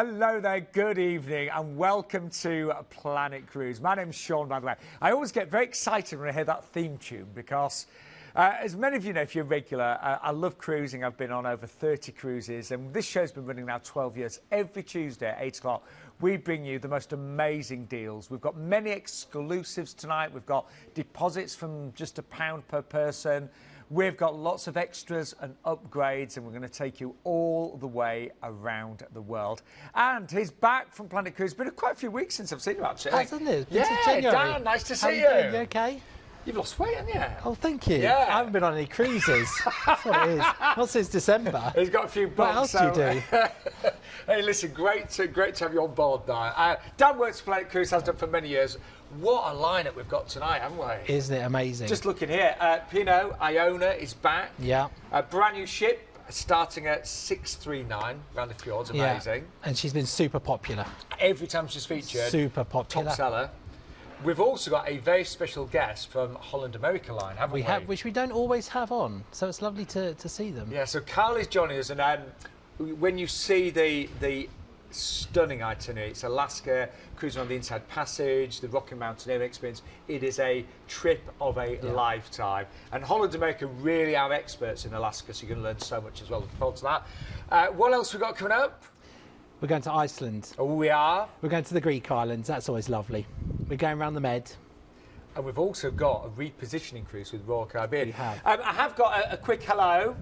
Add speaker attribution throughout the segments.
Speaker 1: Hello there, good evening, and welcome to Planet Cruise. My name's Sean, by the way. I always get very excited when I hear that theme tune because, as many of you know, if you're regular, I love cruising. I've been on over 30 cruises, and this show's been running now 12 years. Every Tuesday at 8 o'clock, we bring you the most amazing deals. We've got many exclusives tonight. We've got deposits from just £1 per person. We've got lots of extras and upgrades, and we're going to take you all the way around the world. And he's back from Planet Cruise. It's been quite a few weeks since I've seen you, actually.
Speaker 2: Hasn't it?
Speaker 1: Yeah, Dan, nice to see you.
Speaker 2: How are you doing? You okay?
Speaker 1: You've lost weight, haven't you?
Speaker 2: Oh, thank you.
Speaker 1: Yeah.
Speaker 2: I haven't been on any cruises. That's what it is. Not since December.
Speaker 1: He's got a few bucks.
Speaker 2: What else do you do?
Speaker 1: Hey, listen, great to have you on board now. Dan works for Planet Cruise, has done for many years. What a lineup we've got tonight, haven't we?
Speaker 2: Isn't it amazing?
Speaker 1: Just looking here, Pinot Iona is back.
Speaker 2: Yeah.
Speaker 1: A brand new ship starting at 639 around the Fjords. Amazing.
Speaker 2: Yeah. And she's been super popular.
Speaker 1: Every time she's featured.
Speaker 2: Super popular.
Speaker 1: Top seller. We've also got a very special guest from Holland America line, haven't we?
Speaker 2: We have, which we don't always have on. So it's lovely to see them.
Speaker 1: Yeah, so Carl is joining us, and when you see the stunning itinerary, it's Alaska, cruising on the Inside Passage, the Rocky Mountaineer experience. It is a trip of a lifetime. And Holland America really are experts in Alaska, so you're going to learn so much as well. Looking forward to that. What else we got coming up?
Speaker 2: We're going to Iceland.
Speaker 1: Oh, we are.
Speaker 2: We're going to the Greek islands. That's always lovely. We're going around the Med.
Speaker 1: And we've also got a repositioning cruise with Royal Caribbean.
Speaker 2: We have.
Speaker 1: I have got a quick hello.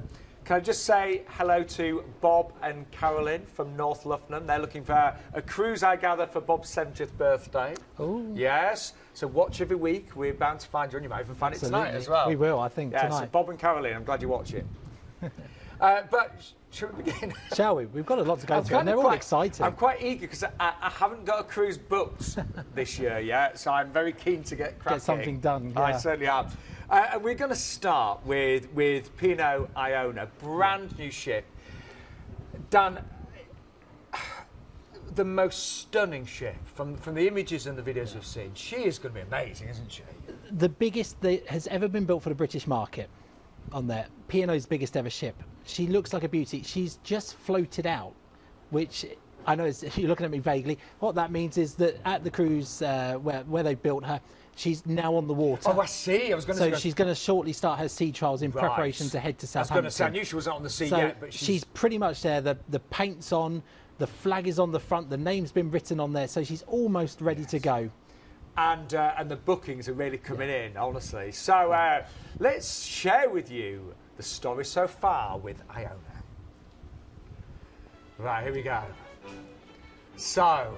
Speaker 1: Can I just say hello to Bob and Carolyn from North Luffenham? They're looking for a cruise, I gather, for Bob's 70th birthday. Oh. Yes. So watch every week. We're bound to find you, and you might even find it tonight as well.
Speaker 2: We will, I think, tonight.
Speaker 1: So Bob and Carolyn, I'm glad you watch it. But shall we begin?
Speaker 2: Shall we? We've got a lot to go through, and they're all exciting.
Speaker 1: I'm quite eager because I haven't got a cruise booked this year yet, so I'm very keen to get cracking.
Speaker 2: Get something done. Yeah.
Speaker 1: I certainly am. And we're going to start with Pinot Iona, brand new ship. Dan, the most stunning ship from the images and the videos we've seen. She is going to be amazing, isn't she?
Speaker 2: The biggest that has ever been built for the British market on there. P&O's biggest ever ship. She looks like a beauty. She's just floated out, which I know you're looking at me vaguely. What that means is that at the cruise where they built her, she's now on the water.
Speaker 1: Oh, I see. I was going to say.
Speaker 2: So she's going to shortly start her sea trials in preparation to head to Southampton.
Speaker 1: I was going to say, I knew she wasn't on the sea yet, but
Speaker 2: she's pretty much there. The paint's on, the flag is on the front, the name's been written on there, so she's almost ready to go.
Speaker 1: And the bookings are really coming in, honestly. So let's share with you the story so far with Iona. Right, here we go. So,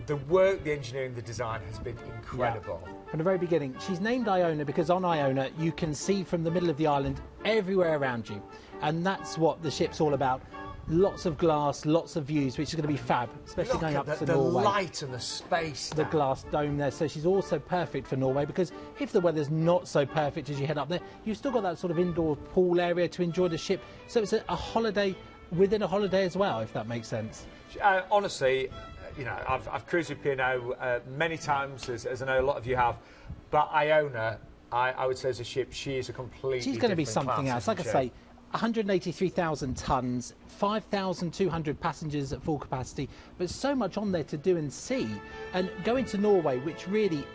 Speaker 1: the work, the engineering, the design has been incredible.
Speaker 2: Yeah. From the very beginning, she's named Iona because on Iona you can see from the middle of the island everywhere around you. And that's what the ship's all about. Lots of glass, lots of views, which is going to be fab, especially going up to Norway.
Speaker 1: The light and the space.
Speaker 2: The glass dome there. So she's also perfect for Norway because if the weather's not so perfect as you head up there, you've still got that sort of indoor pool area to enjoy the ship. So it's a holiday within a holiday as well, if that makes sense.
Speaker 1: Honestly, you know, I've cruised with P&O many times, as I know a lot of you have, but Iona, I would say as a ship, she is a completely
Speaker 2: She's going to be
Speaker 1: different
Speaker 2: something
Speaker 1: class,
Speaker 2: else. Like I say, 183,000 tonnes, 5,200 passengers at full capacity, but so much on there to do and see. And going to Norway, which really,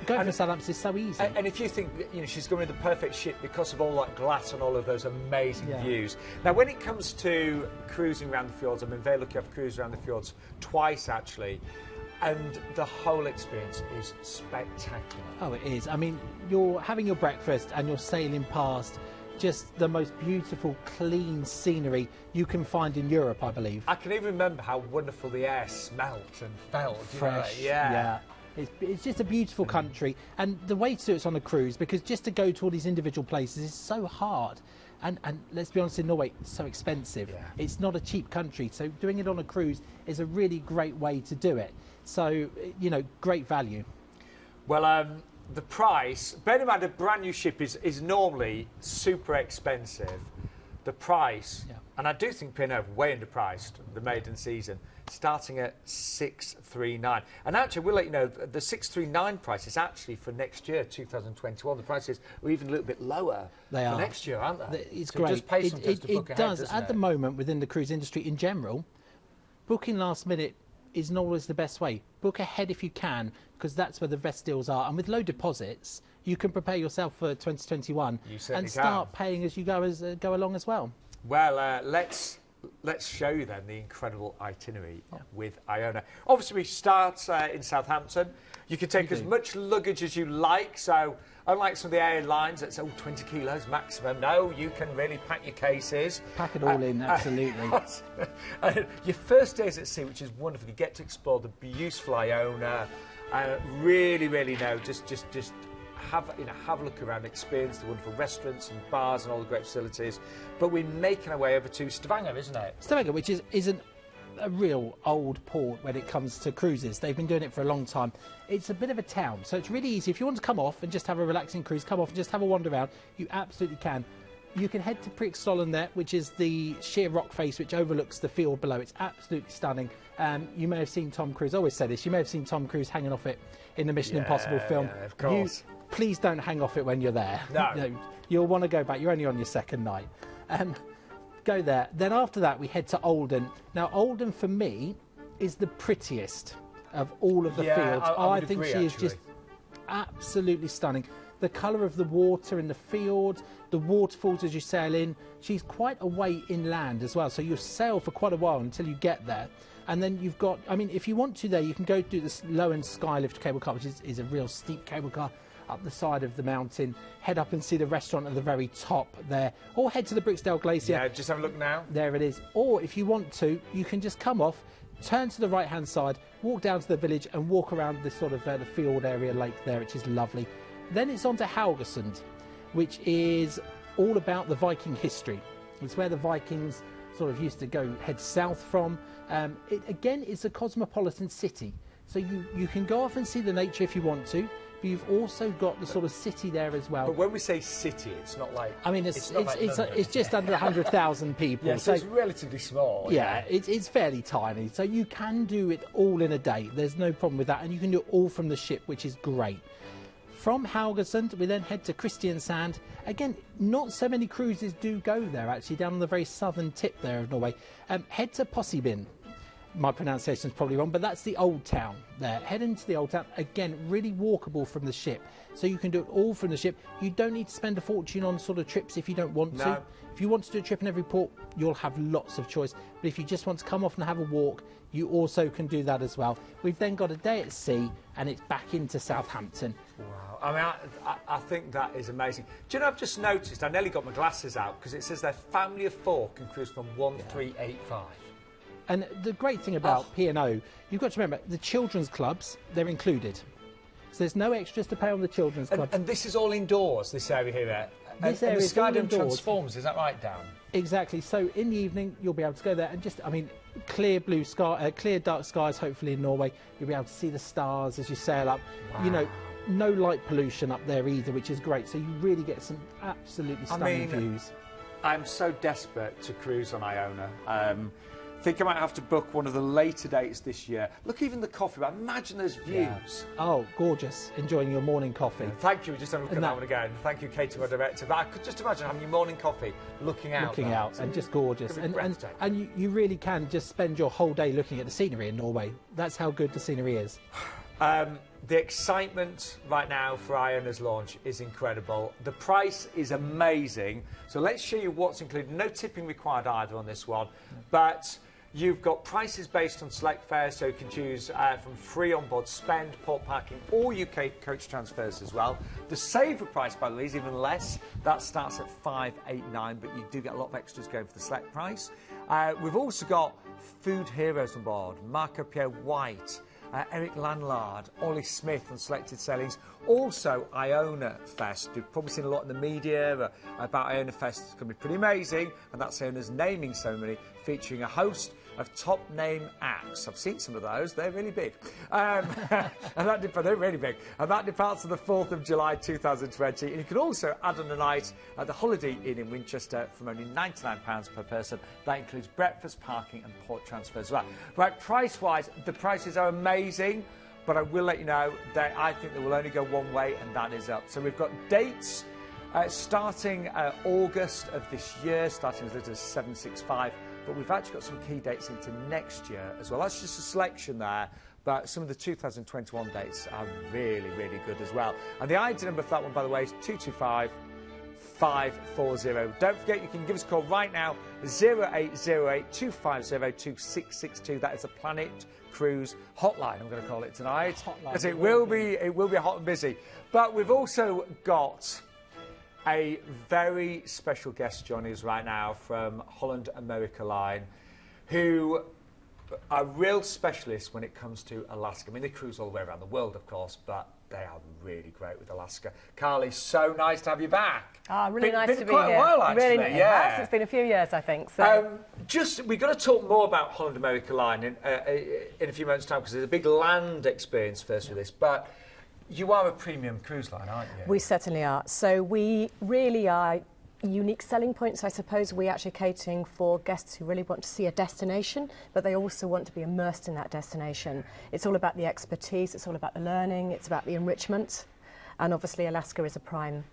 Speaker 2: going from Southampton is so easy.
Speaker 1: And if you think that, you know, she's going to be the perfect ship because of all that glass and all of those amazing views. Now, when it comes to cruising around the fjords, I've been very lucky. I've cruised around the fjords twice, actually. And the whole experience is spectacular.
Speaker 2: Oh, it is. I mean, you're having your breakfast and you're sailing past just the most beautiful, clean scenery you can find in Europe, I believe.
Speaker 1: I can even remember how wonderful the air smelt and felt.
Speaker 2: Fresh,
Speaker 1: you know? Yeah.
Speaker 2: It's just a beautiful country, and the way to do it's on a cruise, because just to go to all these individual places is so hard. And let's be honest, in Norway, it's so expensive. Yeah. It's not a cheap country, so doing it on a cruise is a really great way to do it. So, you know, great value.
Speaker 1: Well, the price, bear in mind a brand new ship is normally super expensive. The price, and I do think P&O way underpriced, the maiden season, starting at 639. And actually, we'll let you know, the 639 price is actually for next year, 2021. The prices are even a little bit lower for next year, aren't they?
Speaker 2: It's
Speaker 1: so
Speaker 2: great.
Speaker 1: Just pay some to book
Speaker 2: it
Speaker 1: ahead,
Speaker 2: does.
Speaker 1: doesn't
Speaker 2: At the moment, within the cruise industry in general, booking last minute is not always the best way. Book ahead if you can, because that's where the best deals are. And with low deposits, you can prepare yourself for 2021 and start paying as you go along as well.
Speaker 1: Well, let's show you then the incredible itinerary with Iona. Obviously, we start in Southampton. You can take as much luggage as you like. So, unlike some of the airlines that's 20 kilos maximum, no, you can really pack your cases.
Speaker 2: Pack it all in, absolutely.
Speaker 1: Your first days at sea, which is wonderful. You get to explore the beautiful Iona. Really, just have a look around, experience the wonderful restaurants and bars and all the great facilities. But we're making our way over to Stavanger, isn't it?
Speaker 2: Stavanger, which is a real old port when it comes to cruises. They've been doing it for a long time. It's a bit of a town, so it's really easy. If you want to come off and just have a relaxing cruise, come off and just have a wander around, you absolutely can. You can head to Prixstollen there, which is the sheer rock face which overlooks the field below. It's absolutely stunning. You may have seen Tom Cruise, I always say this, you may have seen Tom Cruise hanging off it in the Mission Impossible film.
Speaker 1: Yeah, of course.
Speaker 2: Please don't hang off it when you're there. No. You'll want to go back. You're only on your second night. Go there. Then after that, we head to Olden. Now, Olden, for me, is the prettiest of all of the fields.
Speaker 1: I
Speaker 2: think she is just absolutely stunning. The colour of the water in the field, the waterfalls as you sail in. She's quite a way inland as well, so you'll sail for quite a while until you get there. And then you've got, I mean, if you want to there, you can go do this low-end Skylift cable car, which is a real steep cable car, up the side of the mountain, head up and see the restaurant at the very top there, or head to the Brixdale Glacier.
Speaker 1: Yeah, just have a look now.
Speaker 2: There it is. Or if you want to, you can just come off, turn to the right-hand side, walk down to the village and walk around this sort of the field area lake there, which is lovely. Then it's on to Haugesund, which is all about the Viking history. It's where the Vikings sort of used to head south from. Again, it's a cosmopolitan city. So you can go off and see the nature if you want to, but you've also got the sort of city there as well.
Speaker 1: But when we say city, it's not like...
Speaker 2: I mean, it's just under 100,000 people.
Speaker 1: Yeah, so it's relatively small.
Speaker 2: Yeah, it's fairly tiny. So you can do it all in a day. There's no problem with that. And you can do it all from the ship, which is great. From Haugesund, we then head to Kristiansand. Again, not so many cruises do go there, actually, down on the very southern tip there of Norway. Head to Possibin. My pronunciation is probably wrong, but that's the old town there. Head into the old town. Again, really walkable from the ship. So you can do it all from the ship. You don't need to spend a fortune on sort of trips if you don't want to. If you want to do a trip in every port, you'll have lots of choice. But if you just want to come off and have a walk, you also can do that as well. We've then got a day at sea, and it's back into Southampton.
Speaker 1: Wow. I mean, I think that is amazing. Do you know, I've just noticed, I nearly got my glasses out, because it says their family of 4 can cruise from 1385.
Speaker 2: And the great thing about P&O, you've got to remember, the children's clubs, they're included. So there's no extras to pay on the children's clubs.
Speaker 1: And this is all indoors, this area here.
Speaker 2: This area is all indoors.
Speaker 1: Skydome transforms, is that right, Dan?
Speaker 2: Exactly. So in the evening, you'll be able to go there and just, I mean, clear blue sky, clear dark skies, hopefully in Norway. You'll be able to see the stars as you sail up. Wow. You know, no light pollution up there either, which is great. So you really get some absolutely stunning views. I'm
Speaker 1: so desperate to cruise on Iona. I think I might have to book one of the later dates this year. Look, even the coffee, but imagine those views. Yeah.
Speaker 2: Oh, gorgeous. Enjoying your morning coffee.
Speaker 1: Thank you. We're just having a look at that one again. Thank you, Katie, my director. But I could just imagine having your morning coffee, looking out.
Speaker 2: Looking out, and just gorgeous. And you really can just spend your whole day looking at the scenery in Norway. That's how good the scenery is.
Speaker 1: The excitement right now for Iona's launch is incredible. The price is amazing. So let's show you what's included. No tipping required either on this one, but you've got prices based on select fares, so you can choose from free onboard spend, port parking, or UK coach transfers as well. The saver price, by the way, is even less. That starts at $589, but you do get a lot of extras going for the select price. We've also got food heroes on board: Marco Pierre White, Eric Landlard, Ollie Smith on selected sailings. Also, Iona Fest. You've probably seen a lot in the media about Iona Fest. It's going to be pretty amazing, and that's Iona's naming ceremony featuring a host of top name acts. I've seen some of those. They're really big. They're really big. And that departs on the 4th of July 2020. And you can also add on a night at the Holiday Inn in Winchester from only £99 per person. That includes breakfast, parking and port transfer as well. Right, price-wise, the prices are amazing, but I will let you know that I think they will only go one way, and that is up. So we've got dates starting August of this year, starting as little as 765 but we've actually got some key dates into next year as well. That's just a selection there, but some of the 2021 dates are really, really good as well. And the ID number for that one, by the way, is 225 540. Don't forget, you can give us a call right now, 0808 250 2662. That is the Planet Cruise hotline, I'm going to call it tonight, because it will be hot and busy. But we've also got a very special guest joining us right now from Holland America Line, who are real specialists when it comes to Alaska. I mean, they cruise all the way around the world, of course, but they are really great with Alaska. Carly, so nice to have you back.
Speaker 3: Really nice to be here.
Speaker 1: Been quite a while, actually.
Speaker 3: Really,
Speaker 1: yeah.
Speaker 3: It's been a few years, I think. So.
Speaker 1: We've got to talk more about Holland America Line in a few moments' time, because there's a big land experience first with this. But you are a premium cruise line, aren't you?
Speaker 3: We certainly are. So we really are unique selling points. I suppose we actually catering for guests who really want to see a destination, but they also want to be immersed in that destination. It's all about the expertise, it's all about the learning, it's about the enrichment, and obviously Alaska is a prime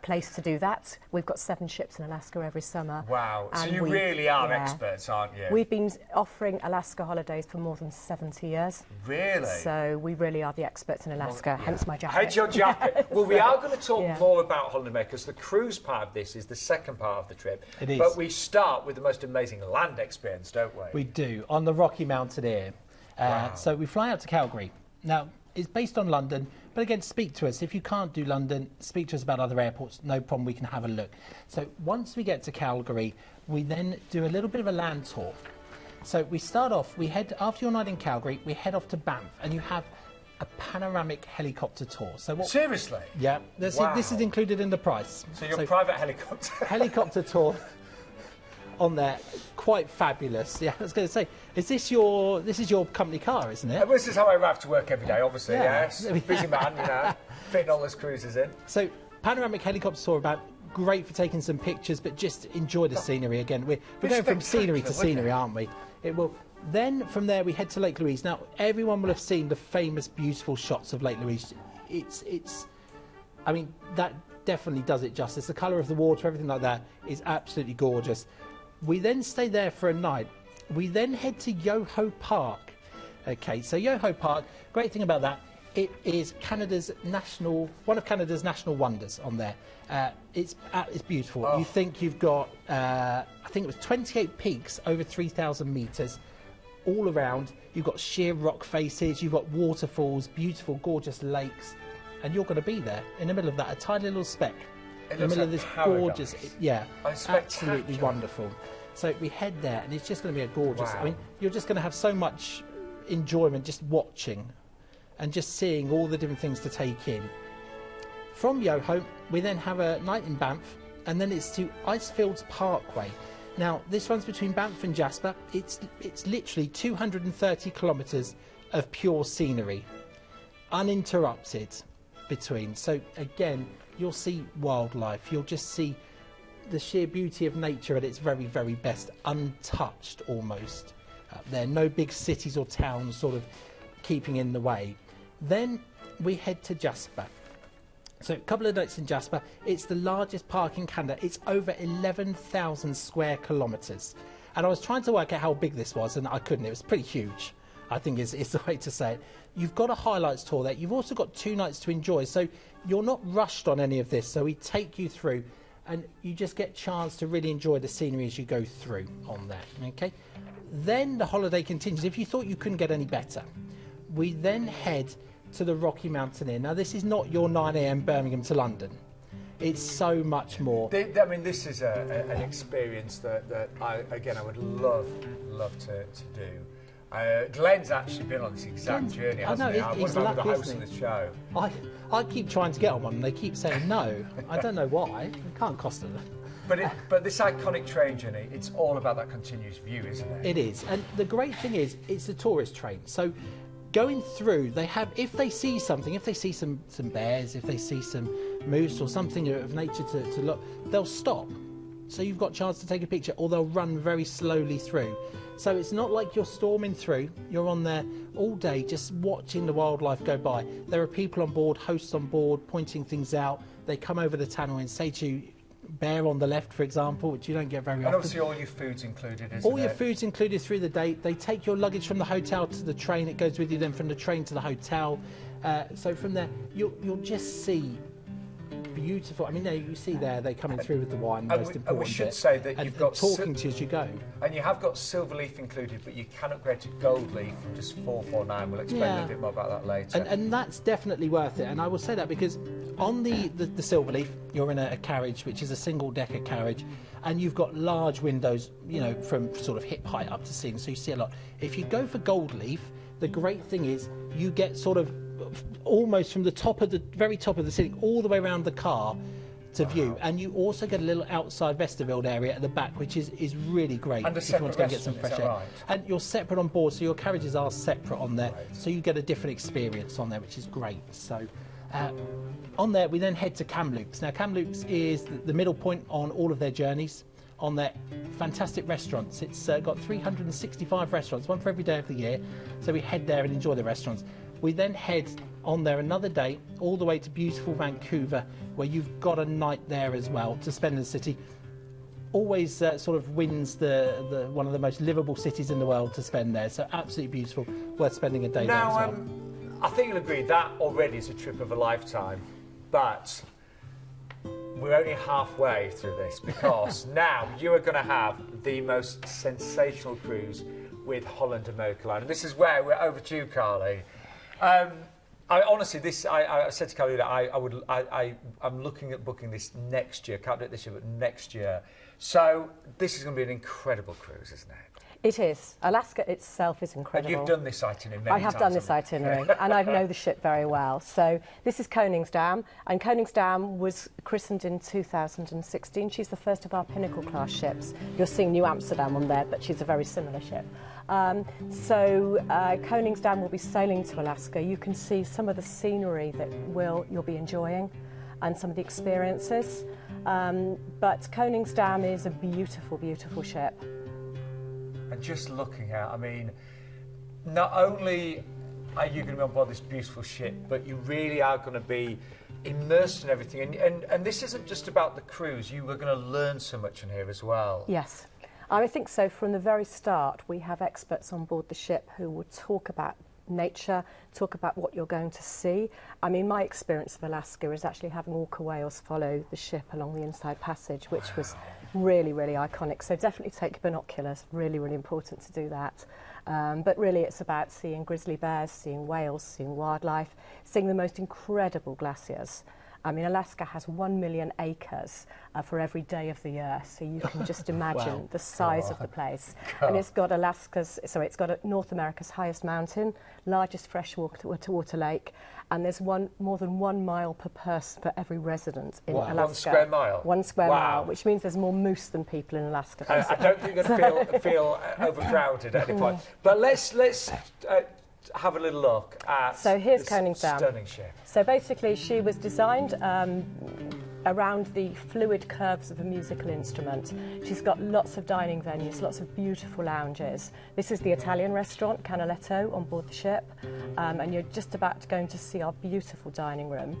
Speaker 3: place to do that. We've got 7 ships in Alaska every summer.
Speaker 1: Wow, so you really are experts, aren't you?
Speaker 3: We've been offering Alaska holidays for more than 70 years.
Speaker 1: Really?
Speaker 3: So we really are the experts in Alaska, hence my jacket.
Speaker 1: Hence your jacket. Well, we are going to talk more about Holland America, because the cruise part of this is the second part of the trip.
Speaker 2: It is.
Speaker 1: But we start with the most amazing land experience, don't we?
Speaker 2: We do, on the Rocky Mountaineer.
Speaker 1: Wow.
Speaker 2: So we fly out to Calgary. Now, it's based on London, but again, speak to us. If you can't do London, speak to us about other airports. No problem, we can have a look. So once we get to Calgary, we then do a little bit of a land tour. So we start off, after your night in Calgary, we head off to Banff, and you have a panoramic helicopter tour. So
Speaker 1: Seriously?
Speaker 2: Yeah, this is included in the price.
Speaker 1: So your private helicopter?
Speaker 2: Helicopter tour on there, quite fabulous. Yeah, I was going to say, this is your company car, isn't it?
Speaker 1: This is how I arrive to work every day, obviously.
Speaker 2: Yeah.
Speaker 1: Yes, busy man, you know, fitting all those cruises in.
Speaker 2: So panoramic helicopter tour, about great for taking some pictures, but just enjoy the scenery again. We're going from scenery to scenery, aren't we? It will. Then from there we head to Lake Louise. Now everyone will have seen the famous, beautiful shots of Lake Louise. I mean, that definitely does it justice. The colour of the water, everything like that, is absolutely gorgeous. We then stay there for a night. We then head to Yoho Park. Okay, so Yoho Park, great thing about that, it is one of Canada's national wonders on there. It's beautiful. Oh. You think you've got, I think it was 28 peaks over 3,000 metres all around. You've got sheer rock faces, you've got waterfalls, beautiful, gorgeous lakes, and you're going to be there in the middle of that, a tiny little speck. In the middle of this gorgeous, absolutely wonderful. So we head there, and it's just going to be a gorgeous.
Speaker 1: Wow.
Speaker 2: I mean, you're just going to have so much enjoyment just watching, and just seeing all the different things to take in. From Yoho, we then have a night in Banff, and then it's to Icefields Parkway. Now, this runs between Banff and Jasper. It's literally 230 kilometres of pure scenery, uninterrupted between. So again, you'll see wildlife, you'll just see the sheer beauty of nature at its very, very best, untouched almost. There are no big cities or towns sort of keeping in the way. Then we head to Jasper. So a couple of nights in Jasper. It's the largest park in Canada. It's over 11,000 square kilometres. And I was trying to work out how big this was, and I couldn't. It was pretty huge, I think is the way to say it. You've got a highlights tour there. You've also got 2 nights to enjoy. So you're not rushed on any of this. So we take you through, and you just get a chance to really enjoy the scenery as you go through on that. Okay. Then the holiday continues. If you thought you couldn't get any better, we then head to the Rocky Mountaineer. Now, this is not your 9 a.m. Birmingham to London. It's so much more.
Speaker 1: I mean, this is an experience that I would love to do. Glenn's actually been on this exact journey, hasn't he? I was one of the hosts of the show.
Speaker 2: I keep trying to get on one, and they keep saying no. I don't know why. It can't cost them.
Speaker 1: But this iconic train journey, it's all about that continuous view, isn't it?
Speaker 2: It is. And the great thing is, it's a tourist train. So going through, if they see something, if they see some bears, if they see some moose or something of nature to look, they'll stop. So you've got a chance to take a picture, or they'll run very slowly through. So it's not like you're storming through. You're on there all day just watching the wildlife go by. There are people on board, hosts on board, pointing things out. They come over the tannoy and say to you, bear on the left, for example, which you don't get very often.
Speaker 1: And obviously all your food's included, isn't it?
Speaker 2: All your food's included through the day. They take your luggage from the hotel to the train. It goes with you then from the train to the hotel. So from there, you'll just see beautiful. I mean, you see there, they're coming through with the wine, most important
Speaker 1: and we should say that you've got
Speaker 2: talking to you as you go.
Speaker 1: And you have got silver leaf included, but you can upgrade to gold leaf from just 449. We'll explain a little bit more about that later.
Speaker 2: And that's definitely worth it. And I will say that because on the silver leaf, you're in a carriage, which is a single-decker carriage, and you've got large windows, you know, from sort of hip height up to ceiling, so you see a lot. If you go for gold leaf, the great thing is you get sort of almost from the very top of the ceiling all the way around the car to view, and you also get a little outside vestibule area at the back, which is really great if you want to go and get some fresh air. Right? And you're separate on board, so your carriages are separate on there, so you get a different experience on there, which is great. So on there we then head to Kamloops. Now Kamloops is the middle point on all of their journeys, on their fantastic restaurants. It's got 365 restaurants, one for every day of the year, so we head there and enjoy the restaurants. We then head on there another day all the way to beautiful Vancouver, where you've got a night there as well to spend in the city. Always sort of wins the one of the most livable cities in the world to spend there, so absolutely beautiful, worth spending a day there as well.
Speaker 1: I think you'll agree that already is a trip of a lifetime, but we're only halfway through this, because now you are going to have the most sensational cruise with Holland America Alaska. This is where we're overdue, Carly. I honestly, I said to Carly that I'm looking at booking this next year. Can't do it this year, but next year. So this is going to be an incredible cruise, isn't it?
Speaker 3: It is. Alaska itself is incredible.
Speaker 1: And you've done this itinerary many
Speaker 3: times. I have done this itinerary, and I know the ship very well. So this is Koningsdam, and Koningsdam was christened in 2016. She's the first of our Pinnacle class ships. You're seeing New Amsterdam on there, but she's a very similar ship. Koningsdam will be sailing to Alaska. You can see some of the scenery that you'll be enjoying, and some of the experiences. But Koningsdam is a beautiful, beautiful ship.
Speaker 1: And just looking at, I mean, not only are you going to be on board this beautiful ship, but you really are going to be immersed in everything. And this isn't just about the cruise. You are going to learn so much in here as well.
Speaker 3: Yes. I think so. From the very start, we have experts on board the ship who will talk about nature, talk about what you're going to see. I mean, my experience of Alaska is actually having orca whales follow the ship along the inside passage, which was really, really iconic. So definitely take binoculars, really, really important to do that. But really it's about seeing grizzly bears, seeing whales, seeing wildlife, seeing the most incredible glaciers. I mean, Alaska has 1 million acres for every day of the year, so you can just imagine the size of the place. And it's got North America's highest mountain, largest freshwater lake, and there's more than 1 mile per person for every resident in Alaska.
Speaker 1: 1 square mile?
Speaker 3: 1 square mile, which means there's more moose than people in Alaska.
Speaker 1: I don't think you're going to feel overcrowded at any point. But let's have a little look at
Speaker 3: here's
Speaker 1: this
Speaker 3: Koningsdam.
Speaker 1: Stunning ship.
Speaker 3: So basically she was designed around the fluid curves of a musical instrument. She's got lots of dining venues, lots of beautiful lounges. This is the Italian restaurant, Canaletto, on board the ship. And you're just about going to see our beautiful dining room,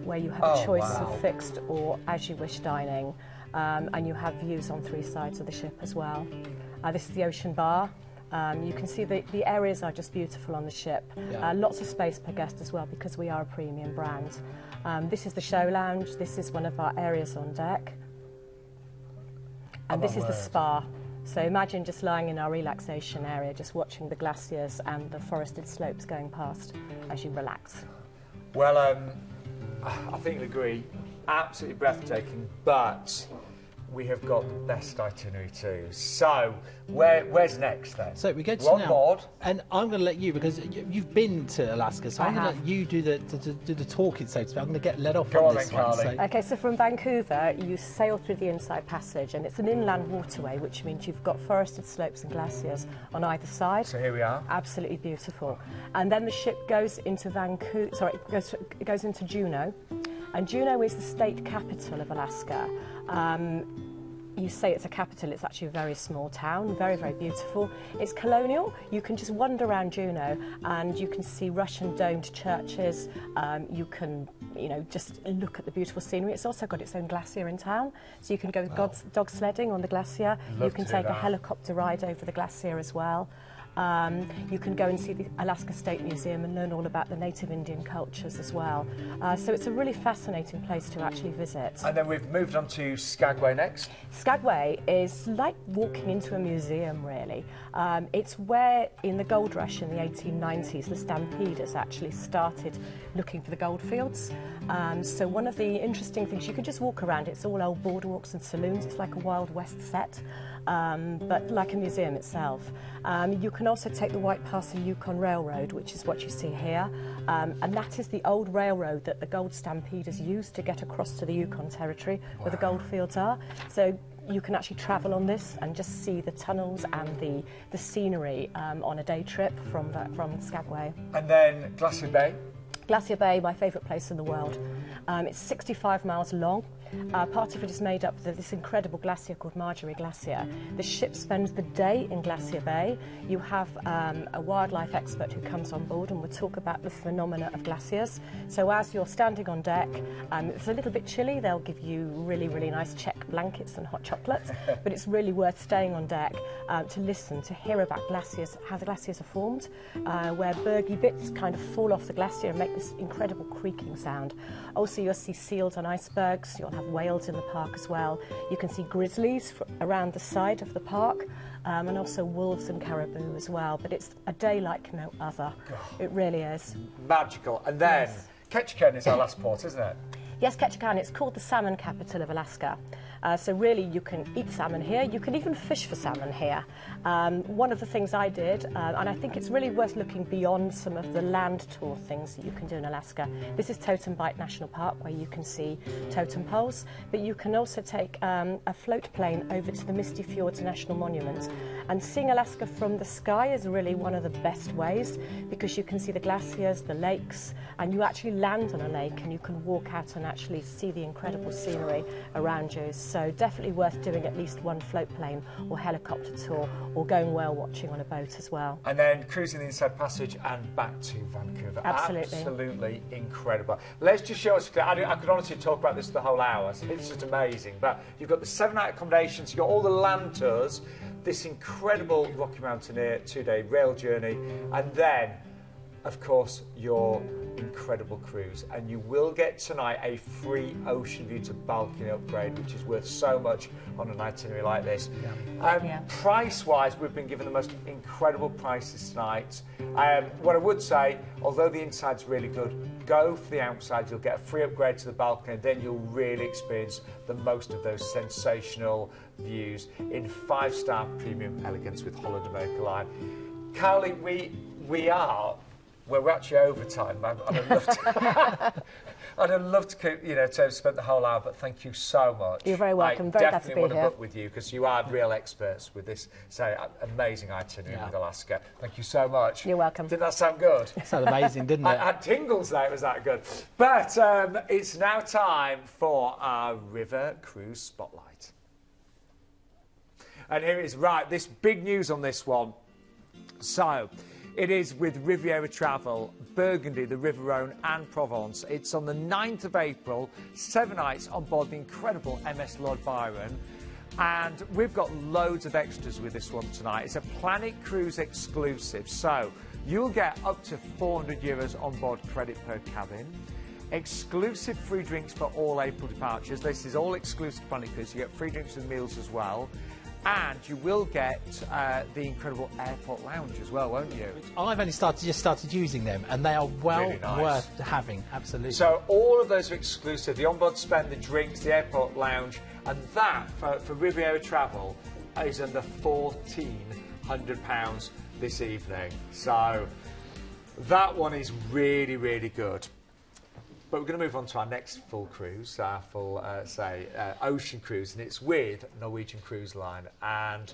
Speaker 3: where you have a choice of fixed or as you wish dining. And you have views on 3 sides of the ship as well. This is the ocean bar. You can see the areas are just beautiful on the ship. Lots of space per guest as well, because we are a premium brand. This is the show lounge. This is one of our areas on deck. And this is the spa. So imagine just lying in our relaxation area, just watching the glaciers and the forested slopes going past as you relax.
Speaker 1: Well, I think you'll agree, absolutely breathtaking, but we have got the best itinerary too. So, where's next then?
Speaker 2: So we go to
Speaker 1: on board,
Speaker 2: and I'm going to let you, because you've been to Alaska, so I'm going to let you do the talking, so to speak. I'm going to get let off on this one. So.
Speaker 3: Okay, so from Vancouver, you sail through the inside passage, and it's an inland waterway, which means you've got forested slopes and glaciers on either side.
Speaker 1: So here we are.
Speaker 3: Absolutely beautiful. And then the ship goes into it goes into Juneau, and Juneau is the state capital of Alaska. You say it's a capital, it's actually a very small town, very, very beautiful. It's colonial. You can just wander around Juneau and you can see Russian domed churches. You can you know, just look at the beautiful scenery. It's also got its own glacier in town, so you can go dog sledding on the glacier. You can take a helicopter ride over the glacier as well. You can go and see the Alaska State Museum and learn all about the native Indian cultures as well. So it's a really fascinating place to actually visit.
Speaker 1: And then we've moved on to Skagway next.
Speaker 3: Skagway is like walking into a museum, really. It's where, in the gold rush in the 1890s, the stampeders actually started looking for the gold fields. So one of the interesting things, you can just walk around. It's all old boardwalks and saloons. It's like a Wild West set, but like a museum itself. You can also take the White Pass and Yukon Railroad, which is what you see here, and that is the old railroad that the gold stampeders used to get across to the Yukon Territory, where the gold fields are. So you can actually travel on this and just see the tunnels and the scenery on a day trip from Skagway.
Speaker 1: And then Glacier Bay.
Speaker 3: Glacier Bay, my favourite place in the world. It's 65 miles long. Part of it is made up of this incredible glacier called Marjorie Glacier. The ship spends the day in Glacier Bay. You have a wildlife expert who comes on board and will talk about the phenomena of glaciers. So as you're standing on deck, if it's a little bit chilly, they'll give you really, really nice check blankets and hot chocolate. But it's really worth staying on deck to listen, to hear about glaciers, how the glaciers are formed, where bergy bits kind of fall off the glacier and make this incredible creaking sound. Also, you'll see seals on icebergs. You'll have whales in the park as well. You can see grizzlies around the side of the park, and also wolves and caribou as well. But it's a day like no other. It really is.
Speaker 1: Magical. And then Ketchikan is our last port, isn't it?
Speaker 3: Yes, Ketchikan. It's called the salmon capital of Alaska. So really, you can eat salmon here. You can even fish for salmon here. One of the things I did, and I think it's really worth looking beyond some of the land tour things that you can do in Alaska. This is Totem Bight National Park, where you can see totem poles, but you can also take a float plane over to the Misty Fjords National Monument. And seeing Alaska from the sky is really one of the best ways, because you can see the glaciers, the lakes, and you actually land on a lake and you can walk out and actually see the incredible scenery around you. So definitely worth doing at least one float plane or helicopter tour, or going whale watching on a boat as well.
Speaker 1: And then cruising the Inside Passage and back to Vancouver.
Speaker 3: Absolutely.
Speaker 1: Absolutely incredible. Let's just show us, I could honestly talk about this the whole hour. It's just amazing. But you've got the 7-night accommodations, you've got all the land tours, this incredible Rocky Mountaineer 2-day rail journey, and then, of course, your incredible cruise. And you will get tonight a free ocean view to balcony upgrade, which is worth so much on an itinerary like this. Price-wise, we've been given the most incredible prices tonight. What I would say, although the inside's really good, go for the outside. You'll get a free upgrade to the balcony, then you'll really experience the most of those sensational views in 5-star premium elegance with Holland America Line. Carly, we are... Well, we're actually over time. I'd love to, you know, to have spent the whole hour, but thank you so much.
Speaker 3: You're very welcome. Very glad to be here.
Speaker 1: I definitely want to book with you, because you are real experts with this amazing itinerary with Alaska. Thank you so much.
Speaker 3: You're welcome.
Speaker 1: Didn't that sound good?
Speaker 2: It sounded amazing, didn't it?
Speaker 1: I had tingles there, it was that good. But it's now time for our River Cruise Spotlight. And here it is. Right, this big news on this one. So... it is with Riviera Travel, Burgundy, the River Rhone and Provence. It's on the 9th of April, 7 nights on board the incredible MS Lord Byron. And we've got loads of extras with this one tonight. It's a Planet Cruise exclusive. So you'll get up to €400 on board credit per cabin. Exclusive free drinks for all April departures. This is all exclusive Planet Cruise. You get free drinks and meals as well. And you will get the incredible airport lounge as well, won't you?
Speaker 2: I've only just started using them, and they are well
Speaker 1: really nice.
Speaker 2: worth having, absolutely.
Speaker 1: So all of those are exclusive. The onboard spend, the drinks, the airport lounge, and that, for Riviera Travel, is under £1,400 this evening. So that one is really, really good. But we're going to move on to our next full cruise, our full, ocean cruise, and it's with Norwegian Cruise Line. And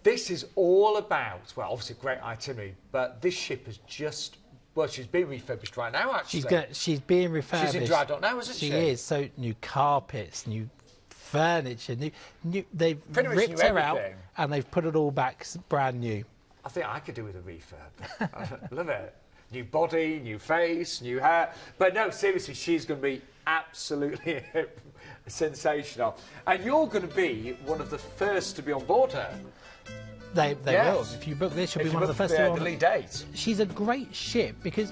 Speaker 1: this is all about, well, obviously a great itinerary, but this ship has just, well, she's being refurbished right now, actually.
Speaker 2: She's being refurbished.
Speaker 1: She's in dry dock now, isn't she?
Speaker 2: She is. So new carpets, new furniture, they've
Speaker 1: pretty much
Speaker 2: ripped her out and they've put it all back brand new.
Speaker 1: I think I could do with a refurb. I love it. new body, new face, new hair. But no, seriously, she's going to be absolutely sensational. And you're going to be one of the first to be on board her.
Speaker 2: They
Speaker 1: Yes.
Speaker 2: will. If you book this, she'll
Speaker 1: If
Speaker 2: be
Speaker 1: you
Speaker 2: one of the
Speaker 1: book
Speaker 2: first to
Speaker 1: the lead date.
Speaker 2: She's a great ship because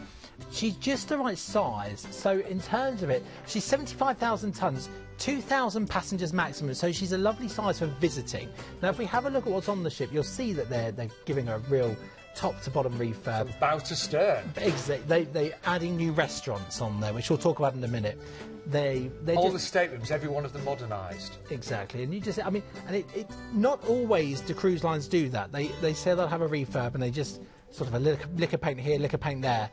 Speaker 2: she's just the right size. So in terms of it, she's 75,000 tonnes, 2,000 passengers maximum. So she's a lovely size for visiting. Now, if we have a look at what's on the ship, you'll see that they're giving her a real top to bottom refurb.
Speaker 1: From bow to stern.
Speaker 2: Exactly. They're adding new restaurants on there, which we'll talk about in a minute. They
Speaker 1: All
Speaker 2: just,
Speaker 1: the staterooms, every one of them modernised.
Speaker 2: exactly, and you just, I mean, and it not always do cruise lines do that. They say they'll have a refurb and they just sort of a lick of paint here, lick of paint there.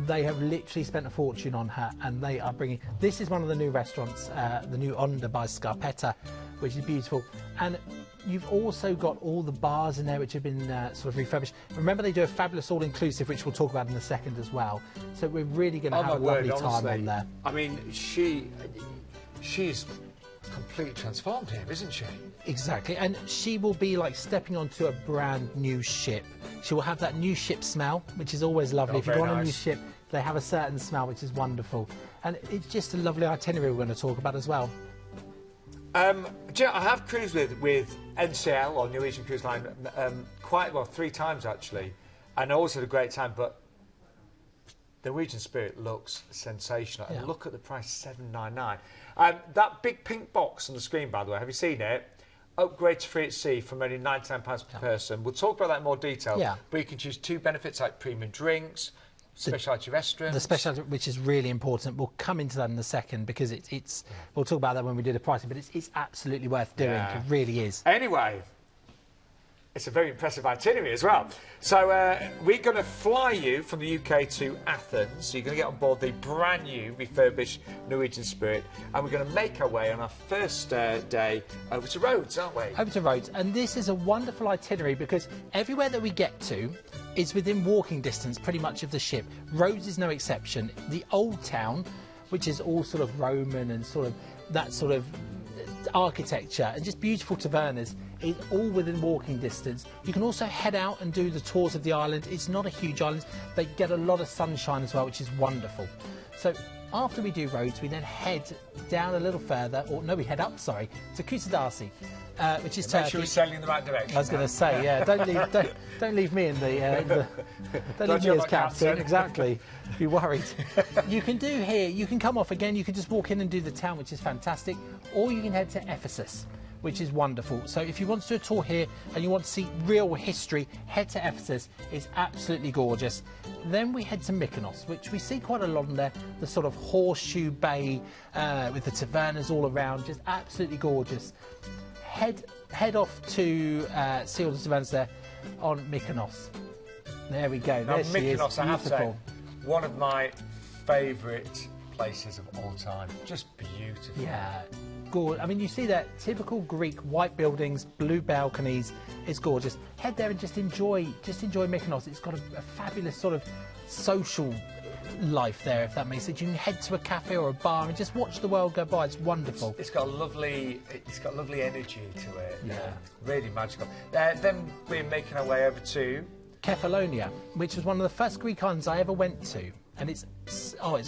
Speaker 2: They have literally spent a fortune on her, and they are bringing. This is one of the new restaurants, the new Onda by Scarpetta, which is beautiful. And you've also got all the bars in there which have been sort of refurbished. Remember, they do a fabulous all-inclusive, which we'll talk about in a second as well. So we're really going to have a lovely time on there.
Speaker 1: I mean, she's completely transformed here, isn't she?
Speaker 2: Exactly, and she will be like stepping onto a brand new ship. She will have that new ship smell, which is always lovely.
Speaker 1: Oh,
Speaker 2: if you go
Speaker 1: very
Speaker 2: on a new
Speaker 1: nice.
Speaker 2: ship, they have a certain smell, which is wonderful. And it's just a lovely itinerary we're going to talk about as well.
Speaker 1: Do you know, I have cruised with NCL or Norwegian Cruise Line quite well 3 times actually, and I always had a great time. But the Norwegian Spirit looks sensational.
Speaker 2: Yeah.
Speaker 1: And look at the price, $799. That big pink box on the screen, by the way, have you seen it? Upgrade to free at sea from only £99 per person. We'll talk about that in more detail.
Speaker 2: Yeah.
Speaker 1: But you can choose 2 benefits like premium drinks, specialty restaurants.
Speaker 2: The specialty, which is really important, we'll come into that in a second because it's we'll talk about that when we do the pricing, but it's absolutely worth doing.
Speaker 1: Yeah.
Speaker 2: It really is.
Speaker 1: Anyway, it's a very impressive itinerary as well. So we're going to fly you from the UK to Athens. So you're going to get on board the brand new refurbished Norwegian Spirit, and we're going to make our way on our first day over to Rhodes, aren't we?
Speaker 2: Over to Rhodes, and this is a wonderful itinerary because everywhere that we get to is within walking distance pretty much of the ship. Rhodes is no exception. The old town, which is all sort of Roman and sort of that sort of architecture and just beautiful tavernas, is all within walking distance. You can also head out and do the tours of the island. It's not a huge island. They get a lot of sunshine as well, which is wonderful. So after we do Rhodes, we then head down a little further, or no, we head up, sorry, to Koningsdam, which is
Speaker 1: Make
Speaker 2: Turkey.
Speaker 1: sure we're sailing in the right direction.
Speaker 2: I was going to say, yeah, don't leave me in the don't leave me
Speaker 1: jump
Speaker 2: as
Speaker 1: like
Speaker 2: captain.
Speaker 1: captain.
Speaker 2: Exactly, be worried. You can do here. You can come off again. You can just walk in and do the town, which is fantastic, or you can head to Ephesus, which is wonderful. So if you want to do a tour here and you want to see real history, head to Ephesus. It's absolutely gorgeous. Then we head to Mykonos, which we see quite a lot in there. The sort of horseshoe bay with the tavernas all around, just absolutely gorgeous. Head off to see all the tavernas there on Mykonos. There we go.
Speaker 1: Now,
Speaker 2: There she is.
Speaker 1: Mykonos, I have to say,
Speaker 2: Beautiful.
Speaker 1: one of my favourite places of all time. Just beautiful.
Speaker 2: Yeah, good. I mean, you see that typical Greek white buildings, blue balconies. It's gorgeous. Head there and just enjoy Mykonos. It's got a fabulous sort of social life there, if that makes sense. You can head to a cafe or a bar and just watch the world go by. It's wonderful.
Speaker 1: It's got lovely energy to it.
Speaker 2: Yeah.
Speaker 1: Really magical. Then we're making our way over to
Speaker 2: Kefalonia, which was one of the first Greek islands I ever went to. And it's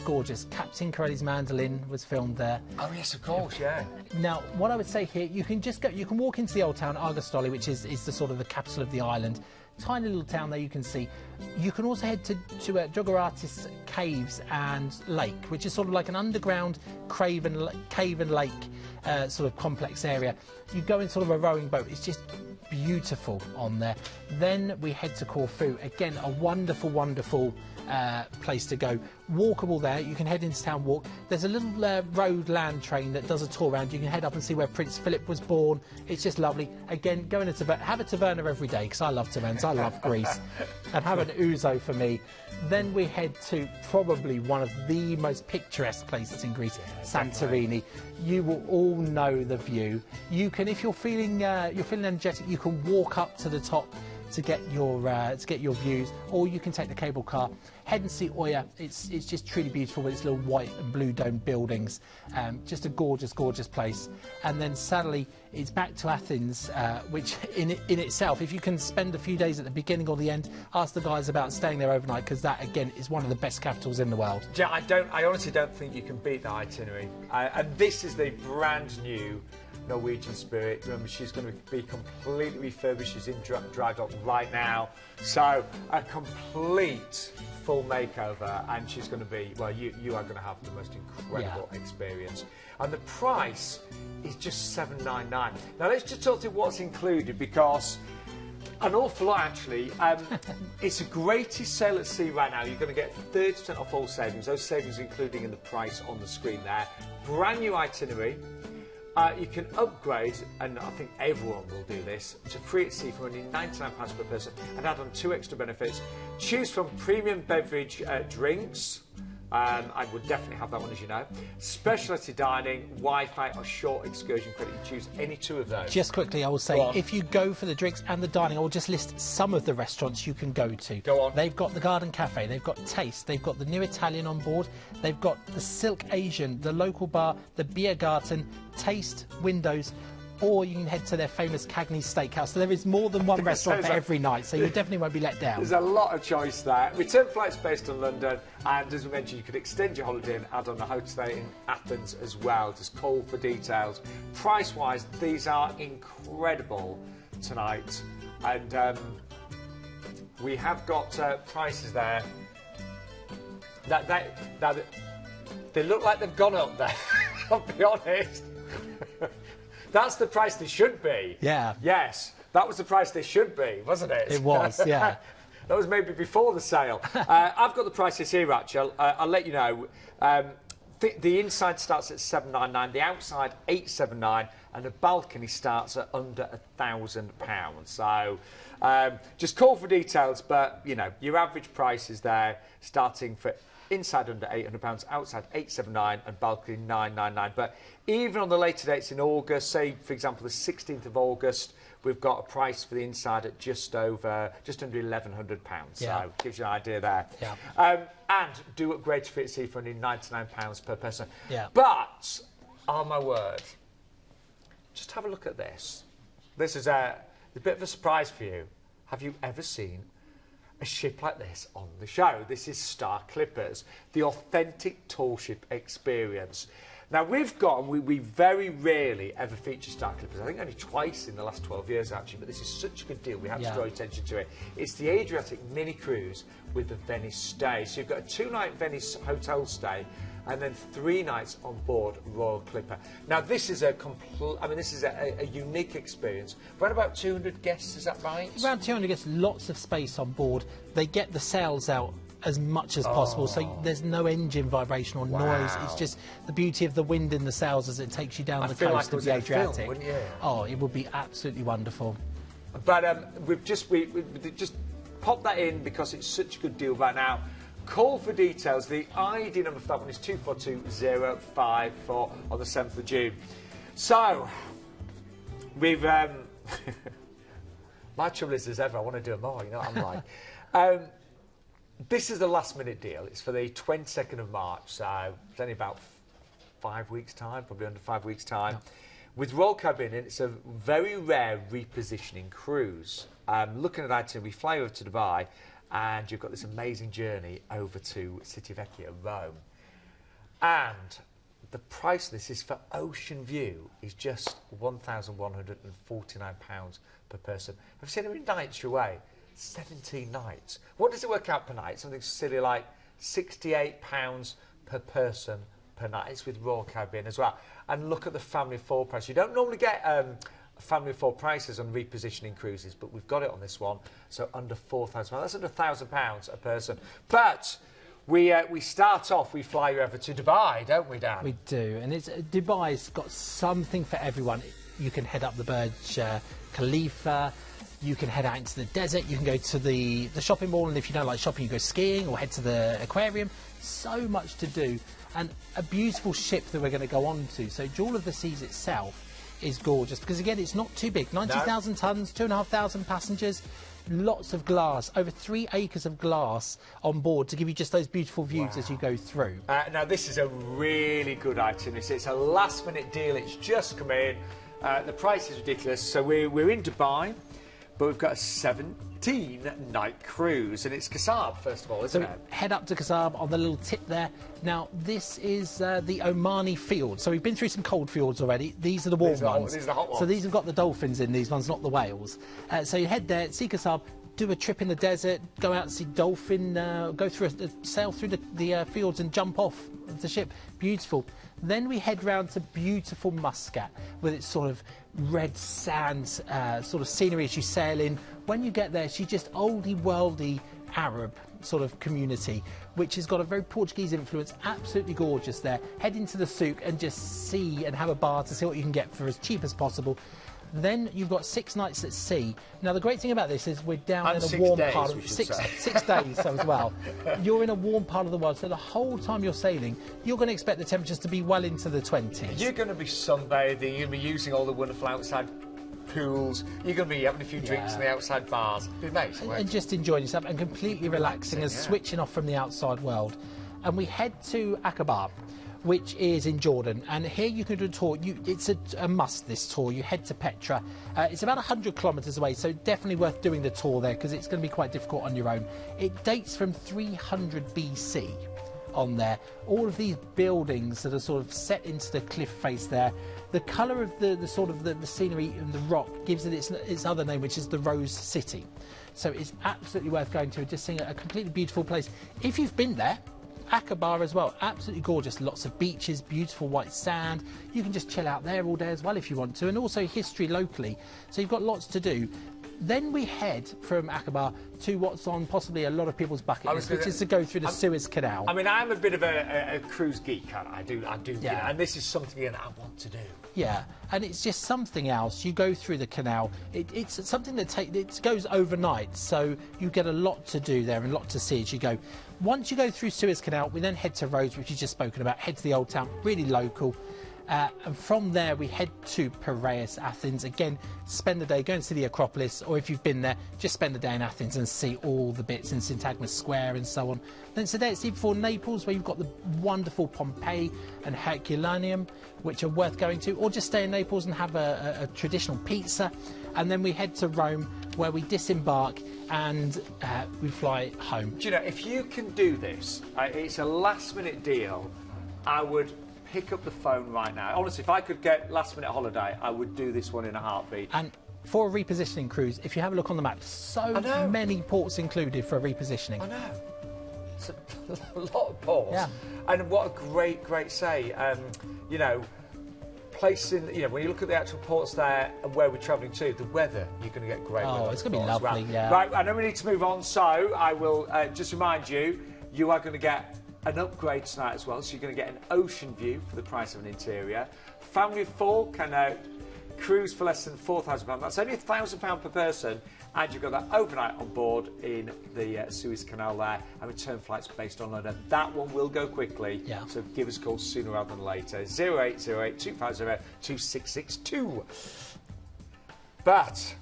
Speaker 2: gorgeous. Captain Corelli's Mandolin was filmed there.
Speaker 1: Oh yes, of course, yeah.
Speaker 2: Now, what I would say here, you can walk into the old town, Argostoli, which is the sort of the capital of the island. Tiny little town there you can see. You can also head to Drogoratis Caves and Lake, which is sort of like an underground cave and lake sort of complex area. You go in sort of a rowing boat. It's just beautiful on there. Then we head to Corfu. Again, a wonderful, wonderful place to go. Walkable there. You can head into town, walk. There's a little road land train that does a tour around. You can head up and see where Prince Philip was born. It's just lovely. Again, go in a taverna. Have a taverna every day because I love tavernas. I love Greece. And have an ouzo for me. Then we head to probably one of the most picturesque places in Greece, Santorini. You will all know the view. You can, if you're feeling energetic, you can walk up to the top to get your views, or you can take the cable car, head and see Oya. It's just truly beautiful with its little white and blue dome buildings. Just a gorgeous, gorgeous place. And then sadly, it's back to Athens, which in itself, if you can spend a few days at the beginning or the end, ask the guys about staying there overnight, because that again is one of the best capitals in the world.
Speaker 1: Yeah, I honestly don't think you can beat the itinerary. And this is the brand new Norwegian Spirit. Remember, she's going to be completely refurbished. She's in dry dock right now. So a complete full makeover, and she's going to be, well, you are going to have the most incredible experience. And the price is just $799. Now let's just talk to what's included, because an awful lot actually. It's a greatest sale at sea right now. You're going to get 30% off all savings. Those savings including in the price on the screen there. Brand new itinerary. You can upgrade, and I think everyone will do this, to free at sea for only £99 per person, and add on 2 extra benefits. Choose from premium beverage drinks. I would definitely have that one, as you know. Specialty dining, Wi-Fi, or short excursion credit. You choose any 2 of those.
Speaker 2: Just quickly, I will say, if you go for the drinks and the dining, I will just list some of the restaurants you can go to.
Speaker 1: Go on.
Speaker 2: They've got the Garden Cafe, they've got Taste, they've got the New Italian on board, they've got the Silk Asian, the local bar, the Biergarten, Taste, Windows, or you can head to their famous Cagney's Steakhouse. So there is more than one restaurant for every night, so you definitely won't be let down.
Speaker 1: There's a lot of choice there. Return flights based on London, and as we mentioned, you could extend your holiday and add on a hotel in Athens as well. Just call for details. Price-wise, these are incredible tonight, and we have got prices there. They look like they've gone up there. I'll be honest. That's the price they should be.
Speaker 2: Yeah.
Speaker 1: Yes, that was the price they should be, wasn't it?
Speaker 2: It was, yeah.
Speaker 1: That was maybe before the sale. I've got the prices here, actually. I'll let you know. The inside starts at $799, the outside $879, and the balcony starts at under £1,000. So just call for details, but you know your average price is there, starting for inside under £800, outside $879, and balcony $999. But even on the later dates in August, say for example the 16th of August, we've got a price for the inside at just under £1,100.
Speaker 2: Yeah.
Speaker 1: So gives you an idea there.
Speaker 2: Yeah.
Speaker 1: And do upgrade to Fit Sea for only £99 per person.
Speaker 2: Yeah.
Speaker 1: But, oh my word, just have a look at this. This is a bit of a surprise for you. Have you ever seen a ship like this on the show? This is Star Clippers, the authentic tall ship experience. Now we've got, we very rarely ever feature Star Clippers. I think only twice in the last 12 years actually, but this is such a good deal. We have to draw attention to it. It's the Adriatic mini cruise with the Venice stay. So you've got a 2-night Venice hotel stay, and then 3 nights on board Royal Clipper. Now this is a unique experience. Around about 200 guests, is that right?
Speaker 2: Around 200 guests, lots of space on board. They get the sails out as much as possible, so there's no engine vibration or noise. It's just the beauty of the wind in the sails as it takes you down the coast of the Adriatic.
Speaker 1: Film, wouldn't you?
Speaker 2: Oh, it would be absolutely wonderful.
Speaker 1: But we've just popped that in because it's such a good deal right now. Call for details. The ID number for that one is 242054 on the 7th of June. So, we've... my trouble is, as ever, I want to do them all, you know what I'm like. This is the last-minute deal. It's for the 22nd of March, so it's only about 5 weeks' time, probably under 5 weeks' time. Yeah. With Royal Caribbean, it's a very rare repositioning cruise. Looking at that, we fly over to Dubai, and you've got this amazing journey over to Civitavecchia, Rome. And the price of this is for Ocean View is just £1,149 per person. Have you seen how many nights you're away? 17 nights. What does it work out per night? Something silly like £68 per person per night. It's with Royal Caribbean as well. And look at the family of 4 price. You don't normally get family of 4 prices on repositioning cruises, but we've got it on this one. So under £4,000. That's under £1,000 a person. But we start off, we fly you over to Dubai, don't we, Dan?
Speaker 2: We do, and Dubai's got something for everyone. You can head up the Burj Khalifa. You can head out into the desert, you can go to the shopping mall, and if you don't like shopping, you go skiing or head to the aquarium. So much to do, and a beautiful ship that we're going to go on to. So Jewel of the Seas itself is gorgeous because, again, it's not too big. 90,000 tonnes, 2,500 passengers, lots of glass, over 3 acres of glass on board to give you just those beautiful views as you go through.
Speaker 1: Now, this is a really good itinerary. It's a last-minute deal. It's just come in. The price is ridiculous. So we're in Dubai, but we've got a 17-night cruise, and it's Kasab, first of all, isn't it?
Speaker 2: Head up to Kasab on the little tip there. Now, this is the Omani Fjords. So we've been through some cold fjords already. These are the warm ones.
Speaker 1: These are the hot ones.
Speaker 2: So these have got the dolphins in these ones, not the whales. So you head there, see Kasab, do a trip in the desert, go out and see dolphin, go through sail through the fjords and jump off the ship. Beautiful. Then we head round to beautiful Muscat with its sort of red sand sort of scenery as you sail in. When you get there, she's just oldie worldy Arab sort of community, which has got a very Portuguese influence. Absolutely gorgeous there. Head into the souk and just see and have a bar to see what you can get for as cheap as possible. Then you've got 6 nights at sea. Now, the great thing about this is we're down in a warm part of 6 days as well. You're in a warm part of the world, so the whole time you're sailing, you're going to expect the temperatures to be well into the 20s.
Speaker 1: You're going to be sunbathing, you're going to be using all the wonderful outside pools, you're going to be having a few drinks in the outside bars. It'd be amazing,
Speaker 2: and just enjoying yourself and completely relaxing and switching off from the outside world. And we head to Aqaba, which is in Jordan, and here you can do a tour. It's a must, this tour. You head to Petra. It's about 100 kilometres away, so definitely worth doing the tour there because it's going to be quite difficult on your own. It dates from 300 BC on there. All of these buildings that are sort of set into the cliff face there. The colour of the sort of the scenery and the rock gives it its other name, which is the Rose City. So it's absolutely worth going to and just seeing a completely beautiful place. If you've been there, Aqaba as well, absolutely gorgeous. Lots of beaches, beautiful white sand. You can just chill out there all day as well if you want to, and also history locally. So you've got lots to do. Then we head from Aqaba to what's on possibly a lot of people's bucket list, which is to go through the Suez Canal.
Speaker 1: I mean, I'm a bit of a cruise geek, I do,
Speaker 2: yeah.
Speaker 1: You know, and this is something that I want to do.
Speaker 2: Yeah, and it's just something else. You go through the canal. It's something that it goes overnight, so you get a lot to do there and a lot to see as you go. Once you go through Suez Canal, we then head to Rhodes, which you've just spoken about, head to the Old Town, really local. And from there, we head to Piraeus, Athens. Again, spend the day, go and see the Acropolis, or if you've been there, just spend the day in Athens and see all the bits in Syntagma Square and so on. Then it's a day at sea before Naples, where you've got the wonderful Pompeii and Herculaneum, which are worth going to, or just stay in Naples and have a traditional pizza. And then we head to Rome, where we disembark and we fly home.
Speaker 1: Do you know, if you can do this, it's a last-minute deal, I would pick up the phone right now. Honestly, if I could get last-minute holiday, I would do this one in a heartbeat.
Speaker 2: And for a repositioning cruise, if you have a look on the map, so many ports included for a repositioning.
Speaker 1: I know. It's a lot of ports.
Speaker 2: Yeah.
Speaker 1: And what a great say. You know, placing, you know, when you look at the actual ports there and where we're travelling to, the weather, you're going to get great weather.
Speaker 2: Oh, it's going to be lovely, yeah.
Speaker 1: Right, I know we need to move on, so I will just remind you, you are going to get an upgrade tonight as well, so you're going to get an ocean view for the price of an interior. Family of 4 can cruise for less than £4,000. That's only £1,000 per person, and you've got that overnight on board in the Suez Canal there, and return flights based on London. That one will go quickly, so give us a call sooner rather than later. 0808 250 2662. But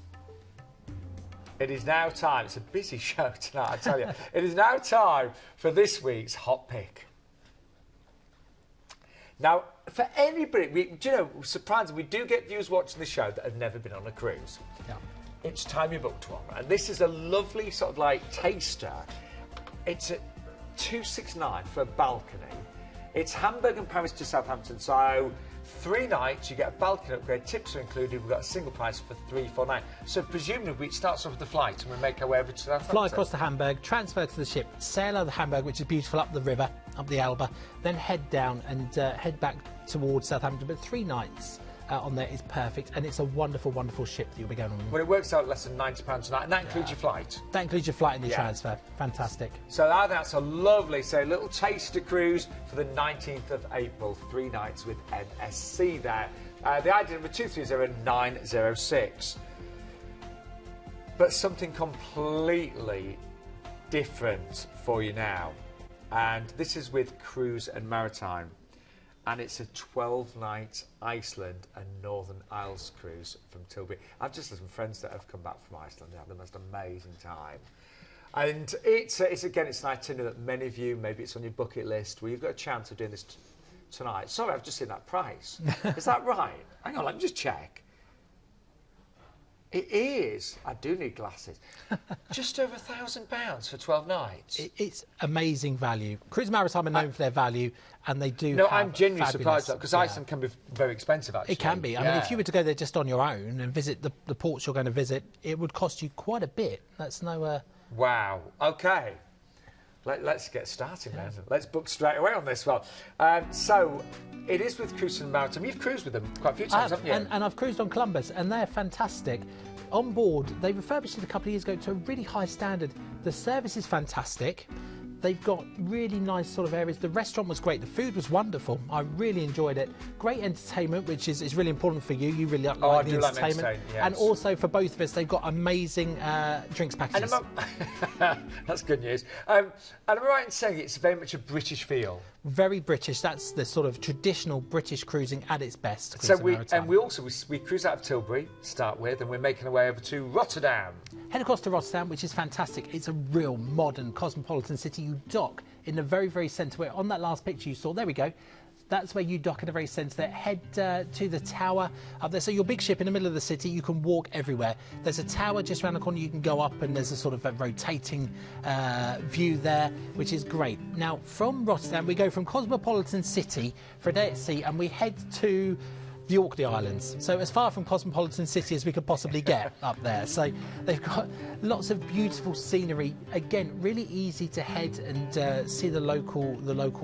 Speaker 1: it is now time. It's a busy show tonight, I tell you. It is now time for this week's Hot Pick. Now, for anybody, do you know, surprisingly, we do get viewers watching the show that have never been on a cruise.
Speaker 2: Yeah.
Speaker 1: It's time you booked one. And this is a lovely sort of like taster. It's at $269 for a balcony. It's Hamburg and Paris to Southampton. So 3 nights, you get a balcony upgrade, tips are included, we've got a single price for $349. So presumably it starts off with the flight and we make our way over to Southampton.
Speaker 2: Fly across to Hamburg, transfer to the ship, sail out of Hamburg, which is beautiful, up the river, up the Elbe, then head down and head back towards Southampton. But 3 nights on there is perfect, and it's a wonderful, wonderful ship that you'll be going on.
Speaker 1: Well, it works out less than £90 a night, and that includes your flight.
Speaker 2: That includes your flight and your transfer. Fantastic.
Speaker 1: So that's a lovely, little taster cruise for the 19th of April, 3 nights with MSC there. The ID number 230906. But something completely different for you now, and this is with Cruise and Maritime. and it's a 12-night Iceland and Northern Isles cruise from Tilbury. I've just had some friends that have come back from Iceland. They have the most amazing time. And it's again, it's an itinerary that many of you, maybe it's on your bucket list, where you've got a chance of doing this tonight. Sorry, I've just seen that price. Is that right? Hang on, let me just check. It is. I do need glasses. Just over £1,000 for 12 nights.
Speaker 2: It's amazing value. Cruise Maritime are known for their value, and they do.
Speaker 1: No,
Speaker 2: have
Speaker 1: I'm genuinely
Speaker 2: fabulous,
Speaker 1: surprised because Iceland can be very expensive. Actually,
Speaker 2: it can be. I mean, if you were to go there just on your own and visit the ports you're going to visit, it would cost you quite a bit. That's no.
Speaker 1: Wow. Okay. Let's get started then. Let's book straight away on this one. So, it is with Cruise Maritime. You've cruised with them quite a few times, haven't you?
Speaker 2: And I've cruised on Columbus, and they're fantastic. On board, they refurbished it a couple of years ago to a really high standard. The service is fantastic. They've got really nice sort of areas. The restaurant was great. The food was wonderful. I really enjoyed it. Great entertainment, which is really important for you. You really like the entertainment. Yes. And also for both of us, they've got amazing drinks packages.
Speaker 1: That's good news. And am I right in saying it's very much a British feel?
Speaker 2: Very British. That's the sort of traditional British cruising at its best.
Speaker 1: So we cruise out of Tilbury, start with, and we're making our way over to Rotterdam.
Speaker 2: Head across to Rotterdam, which is fantastic. It's a real modern cosmopolitan city. You dock in the very, very centre where, on that last picture you saw, there we go. That's where you dock in the very centre there. Head to the tower up there. So your big ship in the middle of the city, you can walk everywhere. There's a tower just around the corner you can go up, and there's a sort of a rotating view there, which is great. Now, from Rotterdam, we go from cosmopolitan city for a day at sea, and we head to the Orkney Islands. So as far from cosmopolitan city as we could possibly get up there. So they've got lots of beautiful scenery. Again, really easy to head and see the local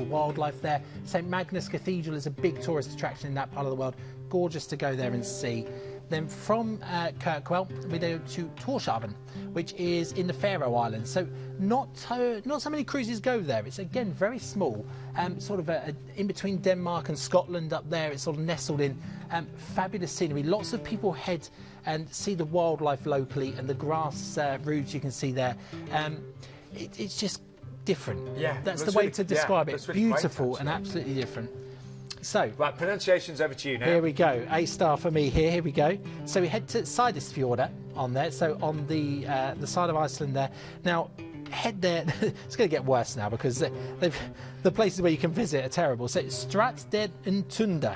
Speaker 2: wildlife there. St Magnus Cathedral is a big tourist attraction in that part of the world. Gorgeous to go there and see. Then from Kirkwell, we go to Tórshavn, which is in the Faroe Islands. So not so many cruises go there. It's, again, very small, sort of in between Denmark and Scotland up there. It's sort of nestled in. Fabulous scenery. Lots of people head and see the wildlife locally, and the grass routes you can see there. It's just different.
Speaker 1: Yeah,
Speaker 2: that's the way to describe it.
Speaker 1: Really
Speaker 2: beautiful and absolutely different. So,
Speaker 1: right, pronunciation's over to you now.
Speaker 2: Here we go. A star for me here. Here we go. So we head to Seyðisfjörður on there. So on the side of Iceland there. Now, head there. It's going to get worse now because the places where you can visit are terrible. So it's Stratstead and Tunda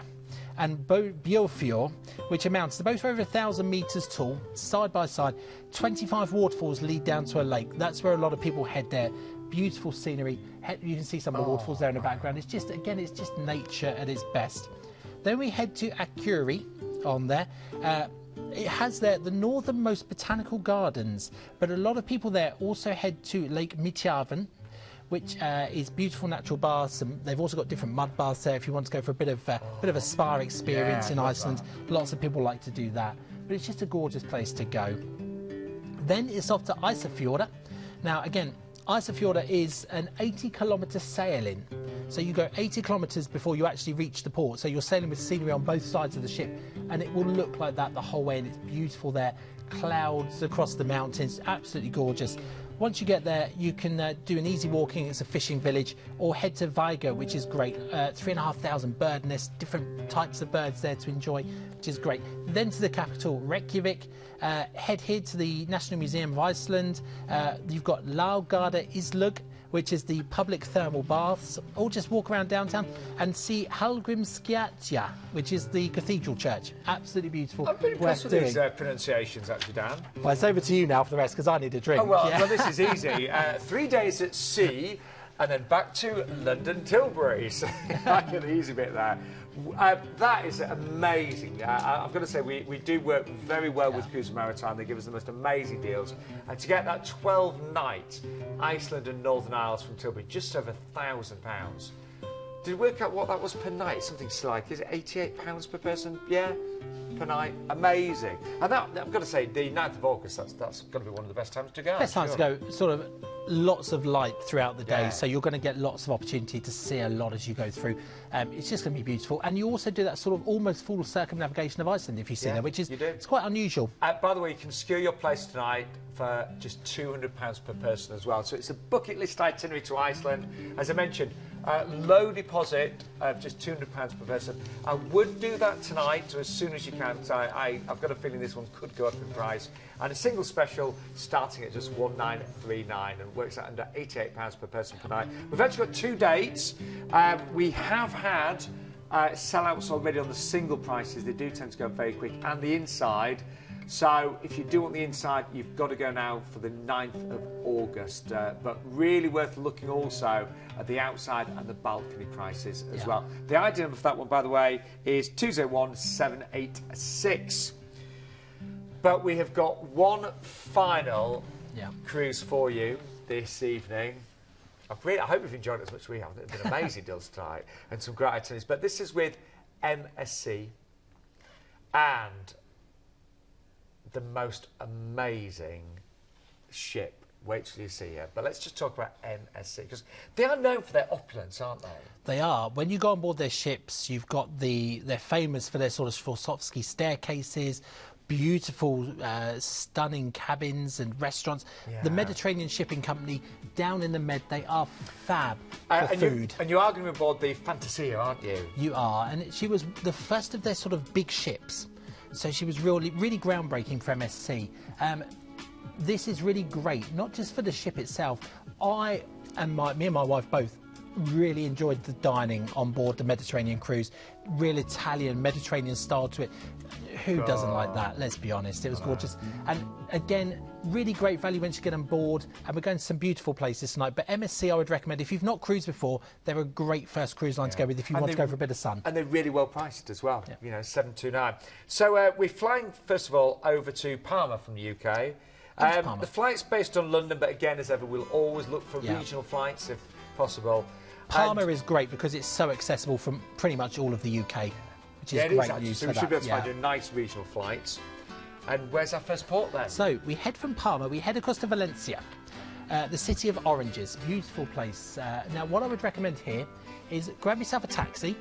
Speaker 2: and Björfjord, which amounts to both over 1,000 metres tall, side by side. 25 waterfalls lead down to a lake. That's where a lot of people head there. Beautiful scenery. You can see some of the waterfalls there in the background. It's just, again, it's just nature at its best. Then we head to Akureyri on there. It has there the northernmost botanical gardens, but a lot of people there also head to Lake Mytjavan, which is beautiful natural baths, and they've also got different mud baths there if you want to go for a bit of a spa experience in Iceland. Lots of people like to do that, but it's just a gorgeous place to go. Then it's off to Ísafjörður. Now, again, Ísafjörður is an 80-kilometre sail-in. So you go 80 kilometres before you actually reach the port. So you're sailing with scenery on both sides of the ship, and it will look like that the whole way, and it's beautiful there. Clouds across the mountains, absolutely gorgeous. Once you get there, you can do an easy walking. It's a fishing village, or head to Vigo, which is great. 3,500 bird nests, different types of birds there to enjoy, which is great. Then to the capital, Reykjavik. Head here to the National Museum of Iceland. You've got Laugarda Islug, which is the public thermal baths, or just walk around downtown and see Hallgrímskirkja, which is the cathedral church. Absolutely beautiful.
Speaker 1: I've been impressed with these pronunciations, actually, Dan.
Speaker 2: Well, it's over to you now for the rest, because I need a drink.
Speaker 1: Oh, well, this is easy. 3 days at sea, and then back to London Tilbury. So I get the easy bit there. That is amazing. I've got to say, we do work very well with Cruise Maritime. They give us the most amazing deals. And to get that 12-night Iceland and Northern Isles from Tilbury, just over £1,000. Did you work out what that was per night? Something like, is it £88 per person? Yeah, per night. Amazing. And that, I've got to say, the 9th of August, that's going to be one of the best times to go.
Speaker 2: Best times to go. Sort of lots of light throughout the day, so you're going to get lots of opportunity to see a lot as you go through. It's just going to be beautiful. And you also do that sort of almost full circumnavigation of Iceland, if you see that, which is it's quite unusual.
Speaker 1: By the way, you can secure your place tonight for just £200 per person as well. So it's a bucket list itinerary to Iceland. As I mentioned, Low deposit of just £200 per person. I would do that tonight or as soon as you can, because I've got a feeling this one could go up in price. And a single special starting at just £1939 and works out under £88 per person per night. We've actually got 2 dates. We have had sellouts already on the single prices. They do tend to go very quick, and the inside. So if you do want the inside, you've got to go now for the 9th of August. But really worth looking also at the outside and the balcony prices as well. The ID number for that one, by the way, is 201786. But we have got one final cruise for you this evening. I hope you've enjoyed it as much as we have. It's been amazing deals tonight and some great itineraries. But this is with MSC and the most amazing ship. Wait till you see it. But let's just talk about MSC, because they are known for their opulence, aren't they?
Speaker 2: They are. When you go on board their ships, you've got they're famous for their sort of Swarovski staircases, beautiful, stunning cabins and restaurants. The Mediterranean Shipping Company down in the Med, they are fab for food.
Speaker 1: And you are going to be aboard the Fantasia, aren't you?
Speaker 2: You are. And she was the first of their sort of big ships. So she was really groundbreaking for MSC. This is really great, not just for the ship itself. Me and my wife both really enjoyed the dining on board the Mediterranean cruise. Real Italian, Mediterranean style to it. Who doesn't like that? Let's be honest. It was gorgeous. And again, really great value once you get on board. And we're going to some beautiful places tonight. But MSC, I would recommend, if you've not cruised before, they're a great first cruise line to go with if you want to go for a bit of sun.
Speaker 1: And they're really well priced as well. You know, $729. So we're flying, first of all, over to Palma from the UK. The flight's based on London, but again, as ever, we'll always look for regional flights if possible.
Speaker 2: Palma is great because it's so accessible from pretty much all of the UK, which is great news.
Speaker 1: So we should be able to find a nice regional flight. And where's our first port then?
Speaker 2: So we head from Palma, we head across to Valencia, the city of oranges, beautiful place. Now, what I would recommend here is grab yourself a taxi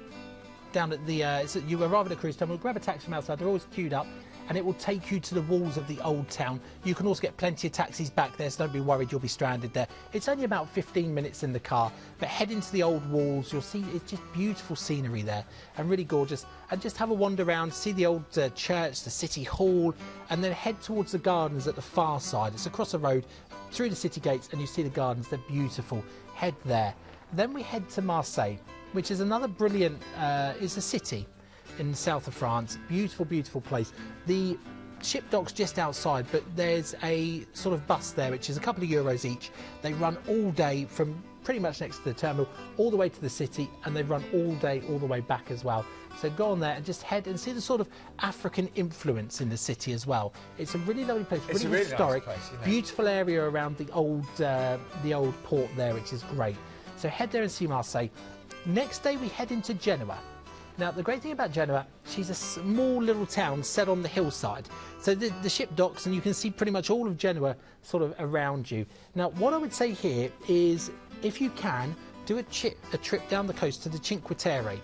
Speaker 2: down at the. You arrive at a cruise terminal, grab a taxi from outside. They're always queued up. And it will take you to the walls of the old town. You can also get plenty of taxis back there, so don't be worried you'll be stranded there. It's only about 15 minutes in the car, but head into the old walls. You'll see it's just beautiful scenery there and really gorgeous. And just have a wander around, see the old church, the city hall, and then head towards the gardens at the far side. It's across the road, through the city gates, and you see the gardens. They're beautiful. Head there. Then we head to Marseille, which is another brilliant, it's a city in the south of France. Beautiful, beautiful place. The ship dock's just outside, but there's a sort of bus there, which is a couple of euros each. They run all day from pretty much next to the terminal all the way to the city, and they run all day, all the way back as well. So go on there and just head and see the sort of African influence in the city as well. It's a really lovely place, really historic,
Speaker 1: nice place, isn't it?
Speaker 2: Beautiful area around the old port there, which is great. So head there and see Marseille. Next day we head into Genoa. Now, the great thing about Genoa, she's a small little town set on the hillside. So the ship docks and you can see pretty much all of Genoa sort of around you. Now, what I would say here is, if you can, do a trip down the coast to the Cinque Terre,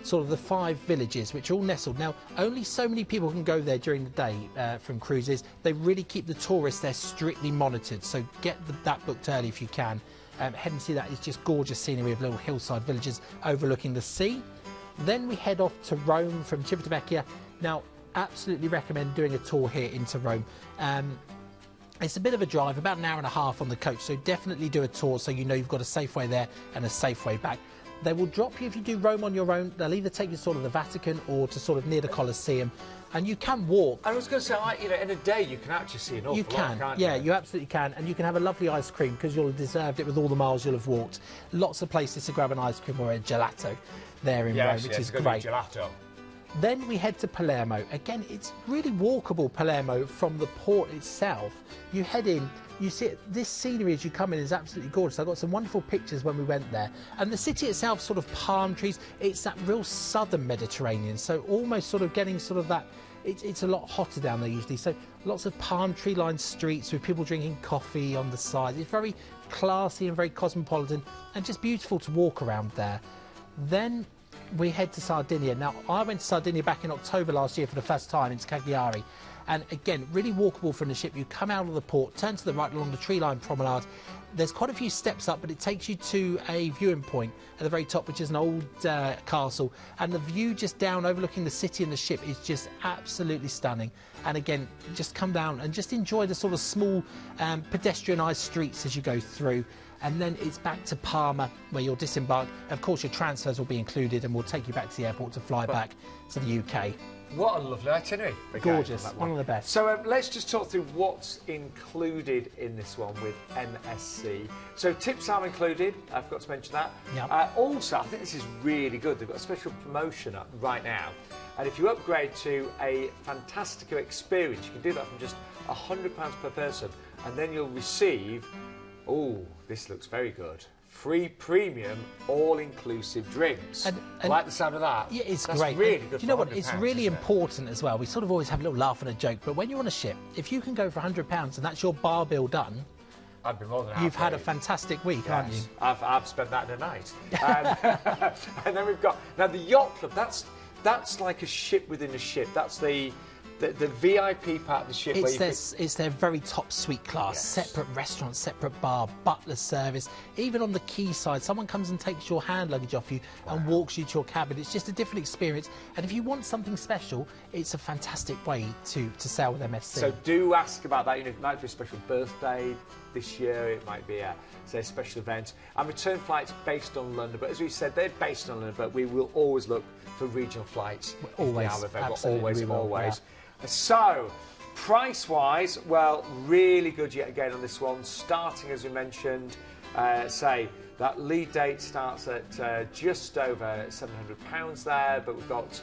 Speaker 2: sort of the 5 villages, which are all nestled. Now, only so many people can go there during the day from cruises. They really keep the tourists there strictly monitored, so get that booked early if you can. Head and see that. It's just gorgeous scenery of little hillside villages overlooking the sea. Then we head off to Rome from Civitavecchia. Now, absolutely recommend doing a tour here into Rome. It's a bit of a drive, about an hour and a half on the coach, so definitely do a tour so you know you've got a safe way there and a safe way back. They will drop you if you do Rome on your own. They'll either take you sort of the Vatican or to sort of near the Colosseum, and you can walk.
Speaker 1: I was going to say, you know, in a day you can actually see an awful lot, can't you?
Speaker 2: Yeah, you absolutely can, and you can have a lovely ice cream because you'll have deserved it with all the miles you'll have walked. Lots of places to grab an ice cream or a gelato there in Rome, which is great.
Speaker 1: Gelato.
Speaker 2: Then we head to Palermo. Again, it's really walkable, Palermo, from the port itself. You head in, you see this scenery as you come in is absolutely gorgeous. I got some wonderful pictures when we went there. And the city itself, sort of palm trees, it's that real southern Mediterranean. So almost sort of getting sort of that, it's a lot hotter down there usually. So lots of palm tree lined streets with people drinking coffee on the side. It's very classy and very cosmopolitan and just beautiful to walk around there. Then we head to Sardinia. Now, I went to Sardinia back in October last year for the first time into Cagliari, And again, really walkable from the ship. You come out of the port, turn to the right along the tree-lined promenade. There's quite a few steps up, but it takes you to a viewing point at the very top, which is an old castle. And the view just down overlooking the city and the ship is just absolutely stunning. And again, just come down and just enjoy the sort of small pedestrianised streets as you go through. And then it's back to Palma, where you'll disembark. Of course, your transfers will be included, and we'll take you back to the airport to fly back to the UK.
Speaker 1: What a lovely itinerary.
Speaker 2: Gorgeous, one of the best.
Speaker 1: So let's just talk through what's included in this one with MSC. So tips are included, I forgot to mention that.
Speaker 2: Yep.
Speaker 1: Also, I think this is really good. They've got a special promotion up right now. And if you upgrade to a Fantastica experience, you can do that from just £100 per person. And then you'll receive, oh, this looks very good, free premium all-inclusive drinks. And I like the sound of that.
Speaker 2: Yeah, it's
Speaker 1: That's
Speaker 2: great.
Speaker 1: really
Speaker 2: and
Speaker 1: good.
Speaker 2: Do you know what? It's really important as well. We sort of always have a little laugh and a joke, but when you're on a ship, if you can go for £100 and that's your bar bill done,
Speaker 1: I'd be more than happy.
Speaker 2: You've had a fantastic week, aren't you?
Speaker 1: I've spent that in a night. And then we've got now the yacht club. That's like a ship within a ship. That's the VIP part of the ship.
Speaker 2: It's their very top suite class, separate restaurant, separate bar, butler service. Even on the quayside, someone comes and takes your hand luggage off you and walks you to your cabin. It's just a different experience. And if you want something special, it's a fantastic way to sail with MSC.
Speaker 1: So do ask about that. You know, it might be a special birthday this year. It might be a special event. And return flights based on London. But as we said, they're based on London. But we will always look for regional flights.
Speaker 2: Always,
Speaker 1: always.
Speaker 2: Yeah.
Speaker 1: So, price-wise, well, really good yet again on this one. Starting, as we mentioned, say that lead date starts at just over £700 there, but we've got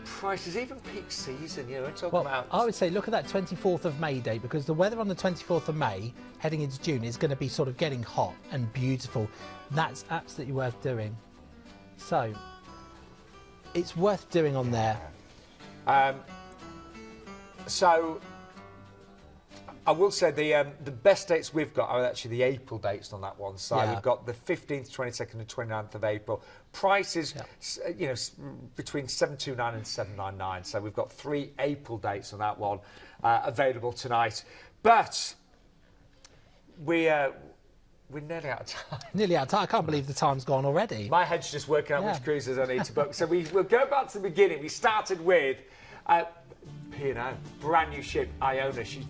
Speaker 1: prices, even peak season, you know, we're talking about...
Speaker 2: I would say look at that 24th of May date, because the weather on the 24th of May, heading into June, is going to be sort of getting hot and beautiful. That's absolutely worth doing. So, it's worth doing on there.
Speaker 1: So, I will say the best dates we've got are actually the April dates on that one. So we've got the 15th, 22nd and 29th of April. Prices, you know, between £729 and £799. So we've got 3 April dates on that one available tonight. But we're nearly out of time.
Speaker 2: Nearly out of time. I can't believe the time's gone already.
Speaker 1: My head's just working out which cruises I need to book. So we'll go back to the beginning. We started with... P&O, brand new ship, Iona. She's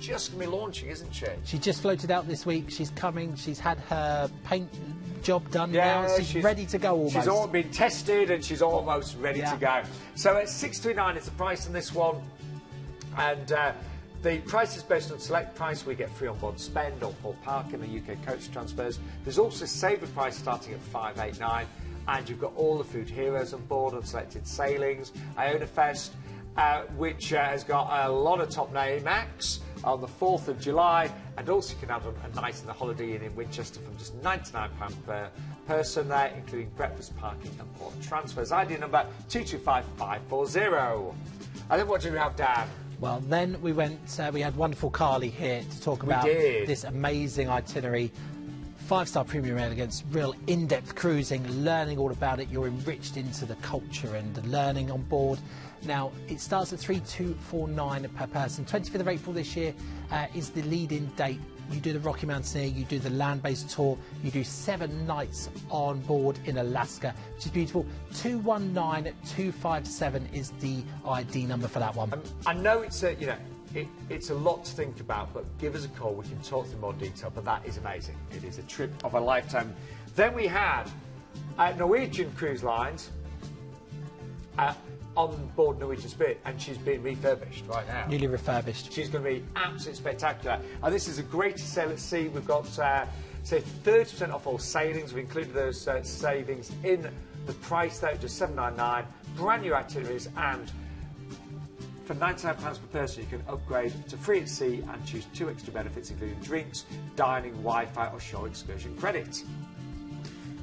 Speaker 1: just going to be launching, isn't she?
Speaker 2: She just floated out this week. She's coming. She's had her paint job done now. She's ready to go almost.
Speaker 1: She's all been tested and she's almost ready to go. So at $639 is the price on this one. And the price is based on select price. We get free on-board spend or full park in the UK coach transfers. There's also saver price starting at $589. And you've got all the food heroes on board on selected sailings. Iona Fest, which has got a lot of top name acts on the 4th of July, and also you can have a night in the Holiday Inn in Winchester from just £99 per person there, including breakfast, parking and port transfers. ID number 225540. And then what do we have, Dan?
Speaker 2: Well, then we went, we had wonderful Carly here to talk about this amazing itinerary. 5-star premium elegance, real in-depth cruising, learning all about it. You're enriched into the culture and the learning on board. Now, it starts at $3,249 per person. 25th of April this year is the lead-in date. You do the Rocky Mountaineer, you do the land-based tour, you do 7 nights on board in Alaska, which is beautiful. 219257 is the ID number for that one.
Speaker 1: I know it's a, you know, it's a lot to think about, but give us a call. We can talk through more detail, but that is amazing. It is a trip of a lifetime. Then we had Norwegian Cruise Lines on board Norwegian Spirit, and she's been refurbished right now.
Speaker 2: Newly refurbished.
Speaker 1: She's going to be absolutely spectacular. And this is a great sail at sea. We've got, say, 30% off all sailings. We've included those savings in the price there, just $799. Brand new itineraries, and for £99 per person, you can upgrade to free at sea and choose 2 extra benefits, including drinks, dining, Wi-Fi or shore excursion credit.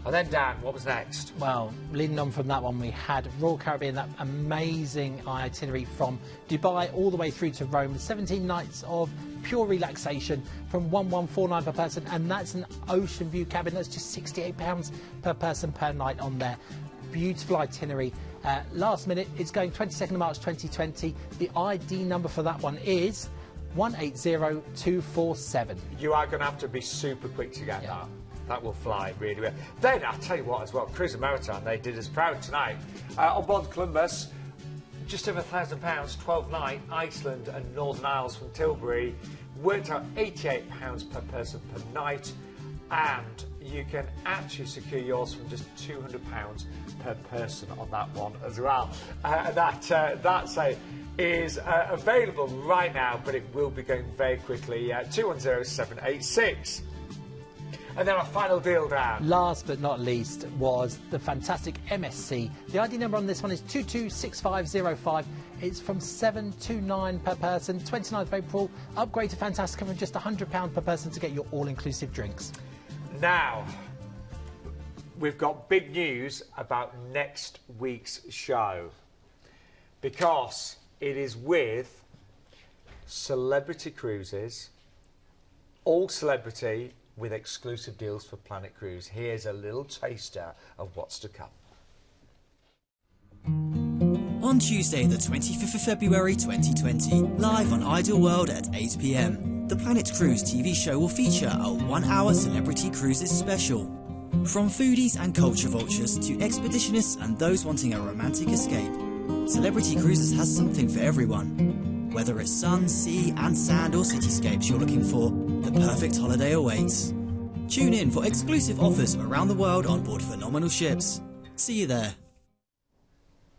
Speaker 1: And then, Dan, what was next?
Speaker 2: Well, leading on from that one, we had Royal Caribbean, that amazing itinerary from Dubai all the way through to Rome. 17 nights of pure relaxation from $1149 per person, and that's an ocean view cabin. That's just £68 per person per night on there. Beautiful itinerary. Last minute, it's going 22nd of March 2020. The ID number for that one is 180247.
Speaker 1: You are going to have to be super quick to get that. That will fly really well. Then, I'll tell you what as well, Cruise Maritime, they did us proud tonight. On board Columbus, just over £1,000, 12 night, Iceland and Northern Isles from Tilbury. Worked out £88 per person per night, and you can actually secure yours from just £200 per person on that one as well. That is available right now, but it will be going very quickly. 210786. And then our final deal, Dan.
Speaker 2: Last but not least was the fantastic MSC. The ID number on this one is 226505. It's from 729 per person, 29th of April. Upgrade to Fantastica from just £100 per person to get your all-inclusive drinks.
Speaker 1: Now, we've got big news about next week's show, because it is with Celebrity Cruises, all celebrity, with exclusive deals for Planet Cruise. Here's a little taster of what's to come.
Speaker 4: On Tuesday, the 25th of February 2020, live on Ideal World at 8 p.m, the Planet Cruise TV show will feature a 1-hour Celebrity Cruises special. From foodies and culture vultures to expeditionists and those wanting a romantic escape, Celebrity Cruises has something for everyone. Whether it's sun, sea and sand or cityscapes you're looking for, the perfect holiday awaits. Tune in for exclusive offers around the world on board phenomenal ships. See you there.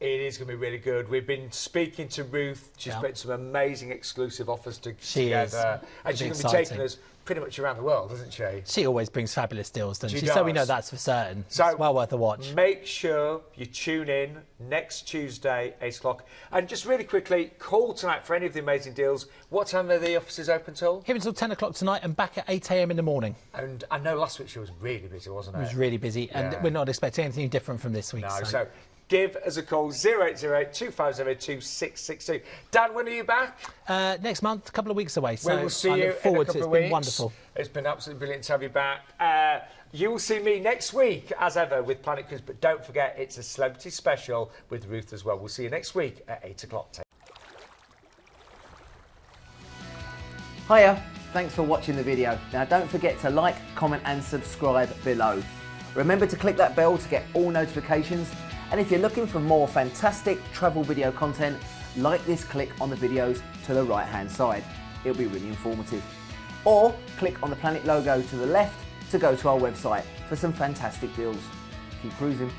Speaker 1: It is going to be really good. We've been speaking to Ruth. She's put some amazing exclusive offers together. And she's going to be taking us pretty much around the world, isn't she?
Speaker 2: She always brings fabulous deals, doesn't she?
Speaker 1: Does.
Speaker 2: So we know that's for certain.
Speaker 1: So
Speaker 2: it's well worth a watch.
Speaker 1: Make sure you tune in next Tuesday, 8 o'clock. And just really quickly, call tonight for any of the amazing deals. What time are the offices open till?
Speaker 2: Here until 10 o'clock tonight and back at 8 a.m. in the morning.
Speaker 1: And I know last week she was really busy, wasn't it?
Speaker 2: It was really busy, and we're not expecting anything different from this week.
Speaker 1: No, so give us a call, 080-2502-662. Dan, when are you back?
Speaker 2: Next month, a couple of weeks away. So
Speaker 1: we will see
Speaker 2: I
Speaker 1: you
Speaker 2: look forward
Speaker 1: in a
Speaker 2: to it.
Speaker 1: couple
Speaker 2: It's
Speaker 1: of
Speaker 2: been wonderful.
Speaker 1: It's been absolutely brilliant to have you back. You will see me next week, as ever, with Planet Cruise. But don't forget, it's a celebrity special with Ruth as well. We'll see you next week at 8 o'clock.
Speaker 5: Hiya, thanks for watching the video. Now don't forget to like, comment and subscribe below. Remember to click that bell to get all notifications. And if you're looking for more fantastic travel video content like this, click on the videos to the right hand side. It'll be really informative. Or click on the Planet logo to the left to go to our website for some fantastic deals. Keep cruising.